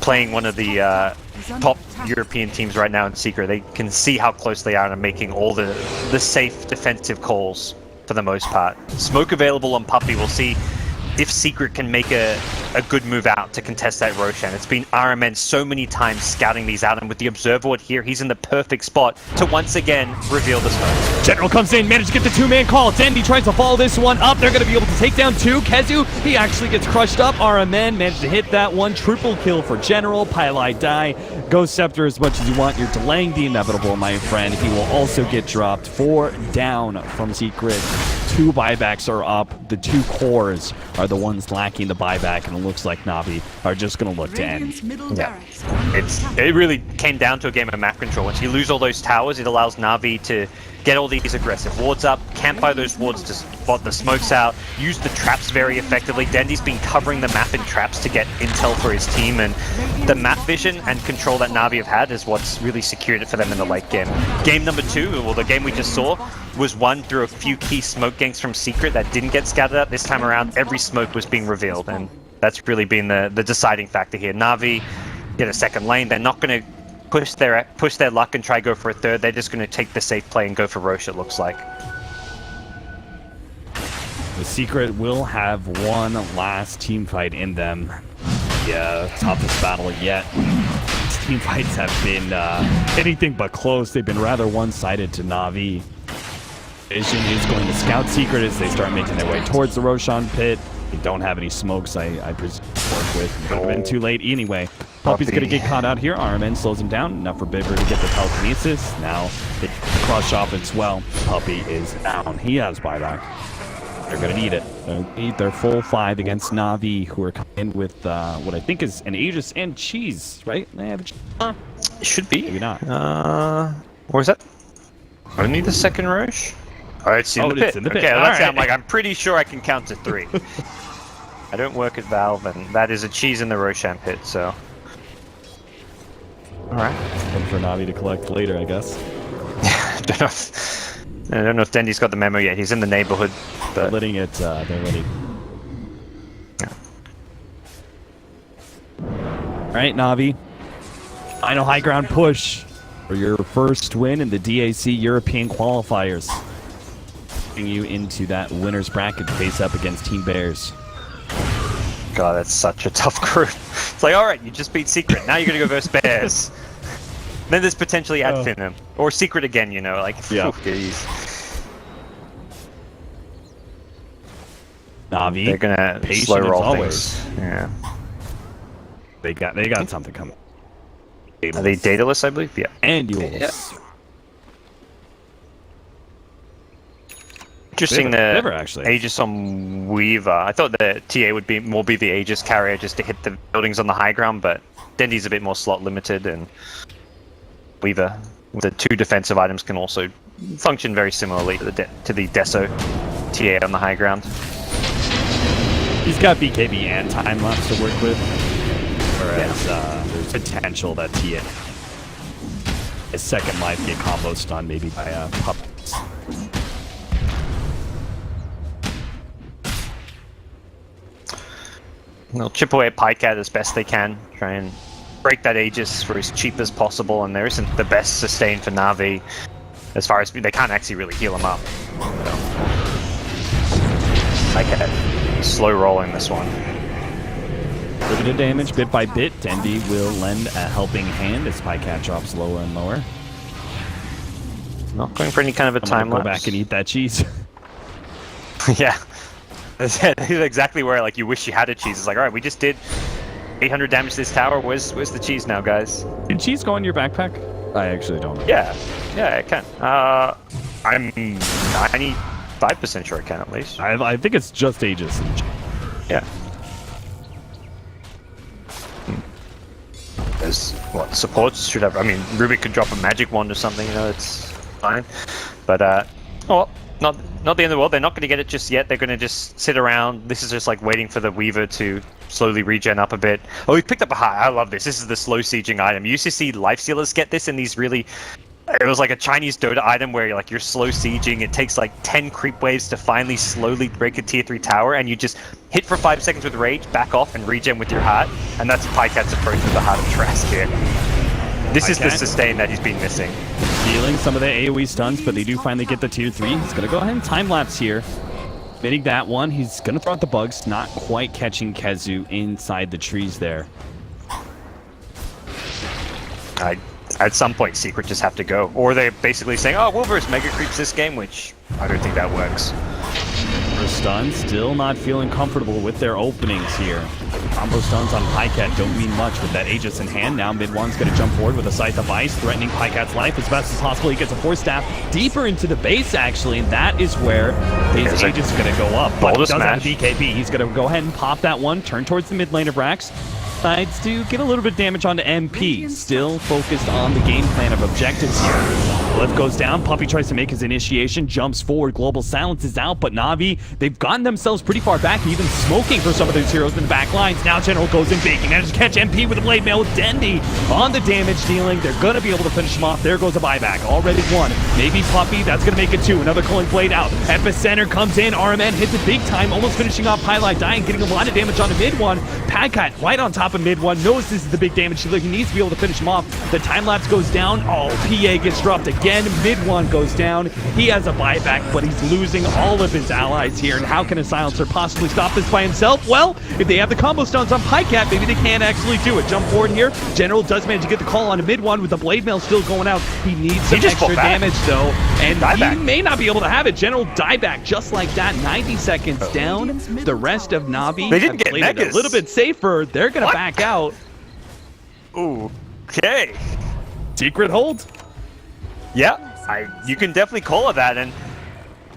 playing one of the top European teams right now in Secret. They can see how close they are and making all the safe defensive calls for the most part. Smoke available on Puppy. We'll see if Secret can make a good move out to contest that Roshan. It's been RMN so many times scouting these out, and with the Observer Ward here, he's in the perfect spot to once again reveal the smoke. General comes in, managed to get the 2-man call. Dendi tries to follow this one up. They're going to be able to take down 2. Kezu, he actually gets crushed up. RMN managed to hit that one. Triple kill for General. Pylai die. Go Scepter as much as you want. You're delaying the inevitable, my friend. He will also get dropped. 4 down from Secret. 2 buybacks are up. The 2 cores are the ones lacking the buyback, and it looks like Navi are just going to look to end. Yeah. It really came down to a game of map control. Once you lose all those towers, it allows Navi to get all these aggressive wards up, camp by those wards to spot the smokes out, use the traps very effectively. Dendi's been covering the map in traps to get intel for his team, and the map vision and control that Navi have had is what's really secured it for them in the late game. Game number 2, well, the game we just saw, was won through a few key smoke ganks from Secret that didn't get scattered out. This time around, every smoke was being revealed, and that's really been the deciding factor here. Navi get a second lane. They're not going to push their luck and try go for a third, they're just going to take the safe play and go for Roche, it looks like. The Secret will have one last team fight in them. Yeah, toughest battle yet. These team fights have been anything but close. They've been rather one-sided to Navi. Vision is going to scout Secret as they start making their way towards the Roshan pit. They don't have any smokes, I presume, to work with. It would have been too late anyway. Puppy's going to get caught out here. Armin slows him down. Enough for Bibber to get the telekinesis. Now, they cross off as well. Puppy is down. He has buyback. They're going to need it. They'll need their full 5 against Navi, who are coming in with what I think is an Aegis and cheese, right? They have a It should be. Maybe not. Where is that? Only the second Roche? Oh, it's in the pit. Okay, that's right. I'm pretty sure I can count to 3. I don't work at Valve, and that is a cheese in the Roshan pit, so... Alright. Something for Navi to collect later, I guess. I don't know if Dendy's got the memo yet. He's in the neighborhood. But... They're letting it, they're letting... Yeah. Alright, Navi. Final high ground push for your first win in the DAC European qualifiers. Putting you into that winner's bracket to face up against Team Bears. God, that's such a tough group. It's like, alright, you just beat Secret. Now you're going to go versus Bears. Then there's potentially Adfinum. Or Secret again, you know, like, yeah. Geez. Navi, they're gonna slow roll things. Yeah. They got something coming. Are they dataless, I believe? Yeah. And you will. Yeah. Interesting the actually. Aegis on Weaver. I thought the TA would be more the Aegis carrier just to hit the buildings on the high ground, but Dendy's a bit more slot limited, and Weaver with the 2 defensive items can also function very similarly to the Deso TA on the high ground. He's got BKB and time lapse to work with, whereas there's potential that TA his second life get combo stun maybe by puppets. They'll chip away at Pycat as best they can, try and break that Aegis for as cheap as possible, and there isn't the best sustain for Navi as far as they can't actually really heal him up. Pycat slow rolling this one. Limited damage bit by bit. Dendy will lend a helping hand as Pycat drops lower and lower. Not going for any kind of a time lapse. Go back and eat that cheese. Yeah. That's exactly where like you wish you had a cheese. It's like, alright, we just did 800 damage to this tower. Where's the cheese now, guys? Did cheese go in your backpack? I actually don't know. Yeah, I can. I'm 95% sure I can at least. I think it's just Aegis. Yeah. There's what supports should have. I mean, Rubik could drop a magic wand or something. You know, it's fine. But oh, well, not the end of the world. They're not going to get it just yet. They're going to just sit around. This is just like waiting for the Weaver to slowly regen up a bit. Oh, he picked up a high. I love this. This is the slow sieging item. You used to see life stealers get this in these really. It was like a Chinese Dota item where you're slow sieging. It takes like 10 creep waves to finally slowly break a tier 3 tower, and you just hit for 5 seconds with rage, back off, and regen with your heart. And that's Pycat's approach with the Heart of Trask here. This is the sustain that he's been missing. Dealing some of the AoE stuns, but they do finally get the tier 3. He's going to go ahead and time lapse here. Fitting that one. He's going to throw out the bugs, not quite catching Kezu inside the trees there. At some point, Secret just have to go. Or they're basically saying, oh, we'll verse Mega Creeps this game, which I don't think that works. For stun, still not feeling comfortable with their openings here. Combo stuns on Pycat don't mean much with that Aegis in hand. Now mid one's going to jump forward with a Scythe of Ice, threatening Pycat's life as best as possible. He gets a Force Staff deeper into the base, actually, and that is where his Aegis is going to go up. But he does have a BKB. He's going to go ahead and pop that one, turn towards the mid lane of Rax. Decides to get a little bit of damage onto MP. Still focused on the game plan of objectives here. Cliff goes down. Puppy tries to make his initiation, jumps forward. Global Silence is out, but Navi, they've gotten themselves pretty far back, even smoking for some of those heroes in the back lines. Now General goes in big. He manages to catch MP with a blade mail with Dendy on the damage dealing. They're going to be able to finish him off. There goes a buyback. Already one. Maybe Puppy. That's going to make it two. Another Culling Blade out. Epicenter comes in. RMN hits it big time, almost finishing off Highlight, dying, getting a lot of damage on the mid one. Padcat right on top of mid one. Knows this is the big damage dealer. He needs to be able to finish him off. The time lapse goes down. Oh, PA gets dropped again. Mid one goes down. He has a buyback, but he's losing all of his allies here. And how can a silencer possibly stop this by himself? Well, if they have the combo stuns on Padcat, maybe they can actually do it. Jump forward here. General does manage to get the call on a mid one with the blade mail still going out. He needs some extra damage though, and he may not be able to have it. General dieback just like that. 90 seconds down. The rest of Navi they didn't have get played it a little bit safer. They're gonna back out. Ooh, okay. Secret hold. Yeah, you can definitely call it that, and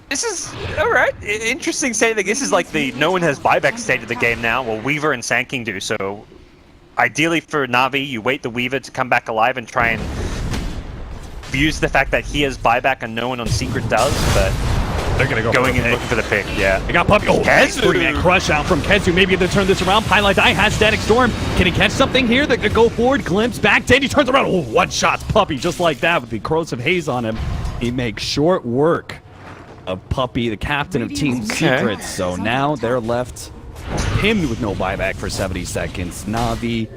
this is all right. Interesting state. This is like the no one has buyback state of the game now. Well, Weaver and Sand King do so. Ideally for Navi, you wait the Weaver to come back alive and try and use the fact that he has buyback and no one on Secret does, but they're gonna go going in looking for the pick. Yeah, they got Puppy. Oh, Kezu. Putting that crush out from Kezu. Maybe they turn this around. Pilot Die has Static Storm. Can he catch something here? They're gonna go forward. Glimpse back. Dandy turns around. Oh, one shot Puppy just like that with the corrosive haze on him. He makes short work of Puppy, the captain of Team Secret. So now they're left pinned with no buyback for 70 seconds. Navi,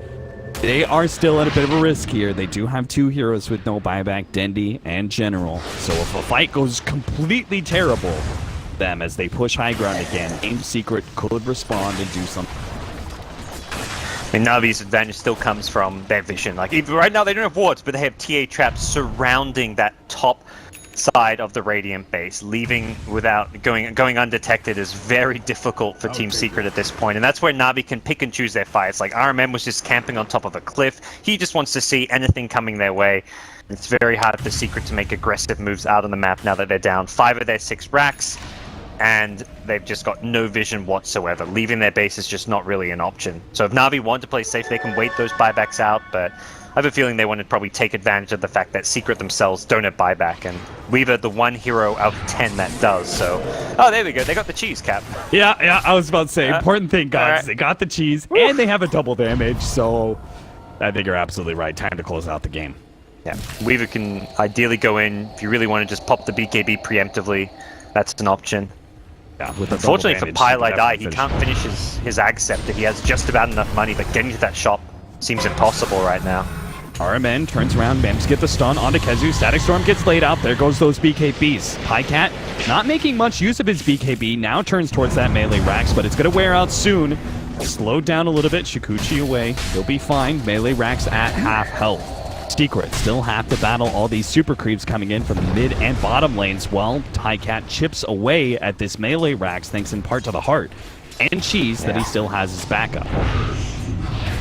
they are still at a bit of a risk here. They do have two heroes with no buyback, Dendy and General. So if a fight goes completely terrible, them as they push high ground again, Team Secret could respond and do something. I mean, Navi's advantage still comes from their vision. Like, even right now they don't have wards, but they have TA traps surrounding that top side of the Radiant base. Leaving without going undetected is very difficult for Team Secret at this point, and that's where Navi can pick and choose their fights. Like RMM was just camping on top of a cliff. He just wants to see anything coming their way. It's very hard for Secret to make aggressive moves out on the map now that they're down 5 of their 6 racks, and they've just got no vision whatsoever. Leaving their base is just not really an option. So if Navi want to play safe, they can wait those buybacks out, but I have a feeling they want to probably take advantage of the fact that Secret themselves don't have buyback, and Weaver, the one hero out of 10 that does, so... Oh, there we go, they got the cheese, Cap. Yeah, I was about to say, important thing, guys, right. They got the cheese, and they have a double damage, so I think you're absolutely right. Time to close out the game. Yeah, Weaver can ideally go in, if you really want to just pop the BKB preemptively, that's an option. Yeah, with unfortunately for Pilot Die, he can't finish his Ag Scepter. He has just about enough money, but getting to that shop seems impossible right now. RMN turns around, manages to get the stun onto Kezu. Static Storm gets laid out. There goes those BKBs. Pycat not making much use of his BKB. Now turns towards that melee Rax, but it's going to wear out soon. Slowed down a little bit. Shikuchi away. He'll be fine. Melee Rax at half health. Secret still have to battle all these super creeps coming in from the mid and bottom lanes while Tycat chips away at this melee Rax thanks in part to the heart and cheese that he still has as backup.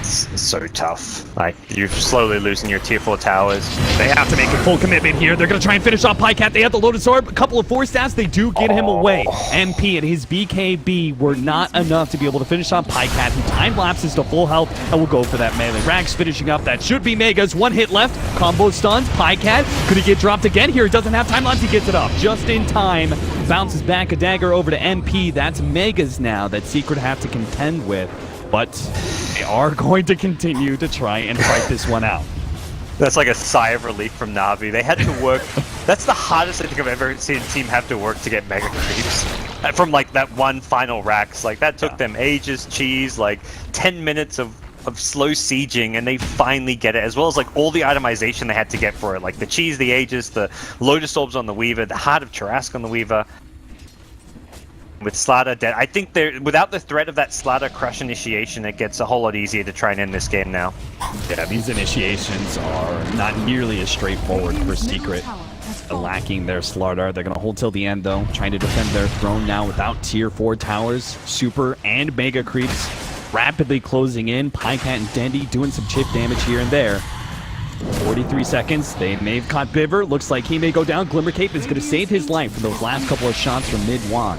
It's so tough. Like, you're slowly losing your tier 4 towers. They have to make a full commitment here. They're going to try and finish off Pycat. They have the loaded sword. A couple of 4 stats. They do get him away. MP and his BKB were not enough to be able to finish off Pycat. He time lapses to full health and will go for that melee. Rax finishing up. That should be Megas. 1 hit left. Combo stuns. Pycat. Could he get dropped again here? He doesn't have time lapse. He gets it up just in time. Bounces back a dagger over to MP. That's Megas now that Secret have to contend with. But they are going to continue to try and fight this one out. That's like a sigh of relief from Navi. They had to work. That's the hardest I think I've ever seen a team have to work to get mega creeps. From like that one final Rax. Like that took them ages, cheese, like 10 minutes of slow sieging, and they finally get it, as well as like all the itemization they had to get for it. Like the cheese, the ages, the Lotus Orbs on the Weaver, the Heart of Charask on the Weaver. With Slaughter dead, I think without the threat of that Slaughter Crush initiation, it gets a whole lot easier to try and end this game now. Yeah, these initiations are not nearly as straightforward for Secret. Lacking their Slaughter. They're going to hold till the end, though, trying to defend their throne now without tier 4 towers, super and mega creeps rapidly closing in. Pycat and Dendy doing some chip damage here and there. 43 seconds. They may have caught Biver. Looks like he may go down. Glimmer Cape is going to save his life for those last couple of shots from mid-wand.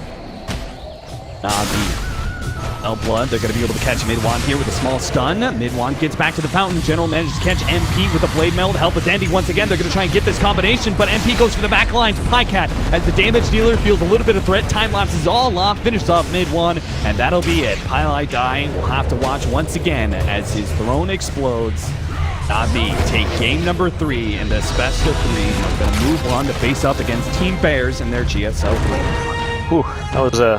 Navi Oh, Blood, they're going to be able to catch Midwan here with a small stun. Midwan gets back to the fountain. General manages to catch MP with a blade meld. Help with Andy once again. They're going to try and get this combination, but MP goes for the back lines. Pycat, as the damage dealer feels a little bit of threat. Time lapse is all off. Finishes off Midwan, and that'll be it. Pylai Dai will have to watch once again as his throne explodes. Navi take game number 3 in this best of 3. They're going to move on to face up against Team Bears in their GSL 3. Ooh, that was a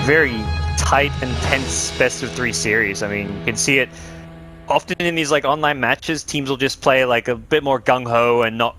very tight, intense best of 3 series. I mean, you can see it often in these like online matches. Teams will just play like a bit more gung-ho and not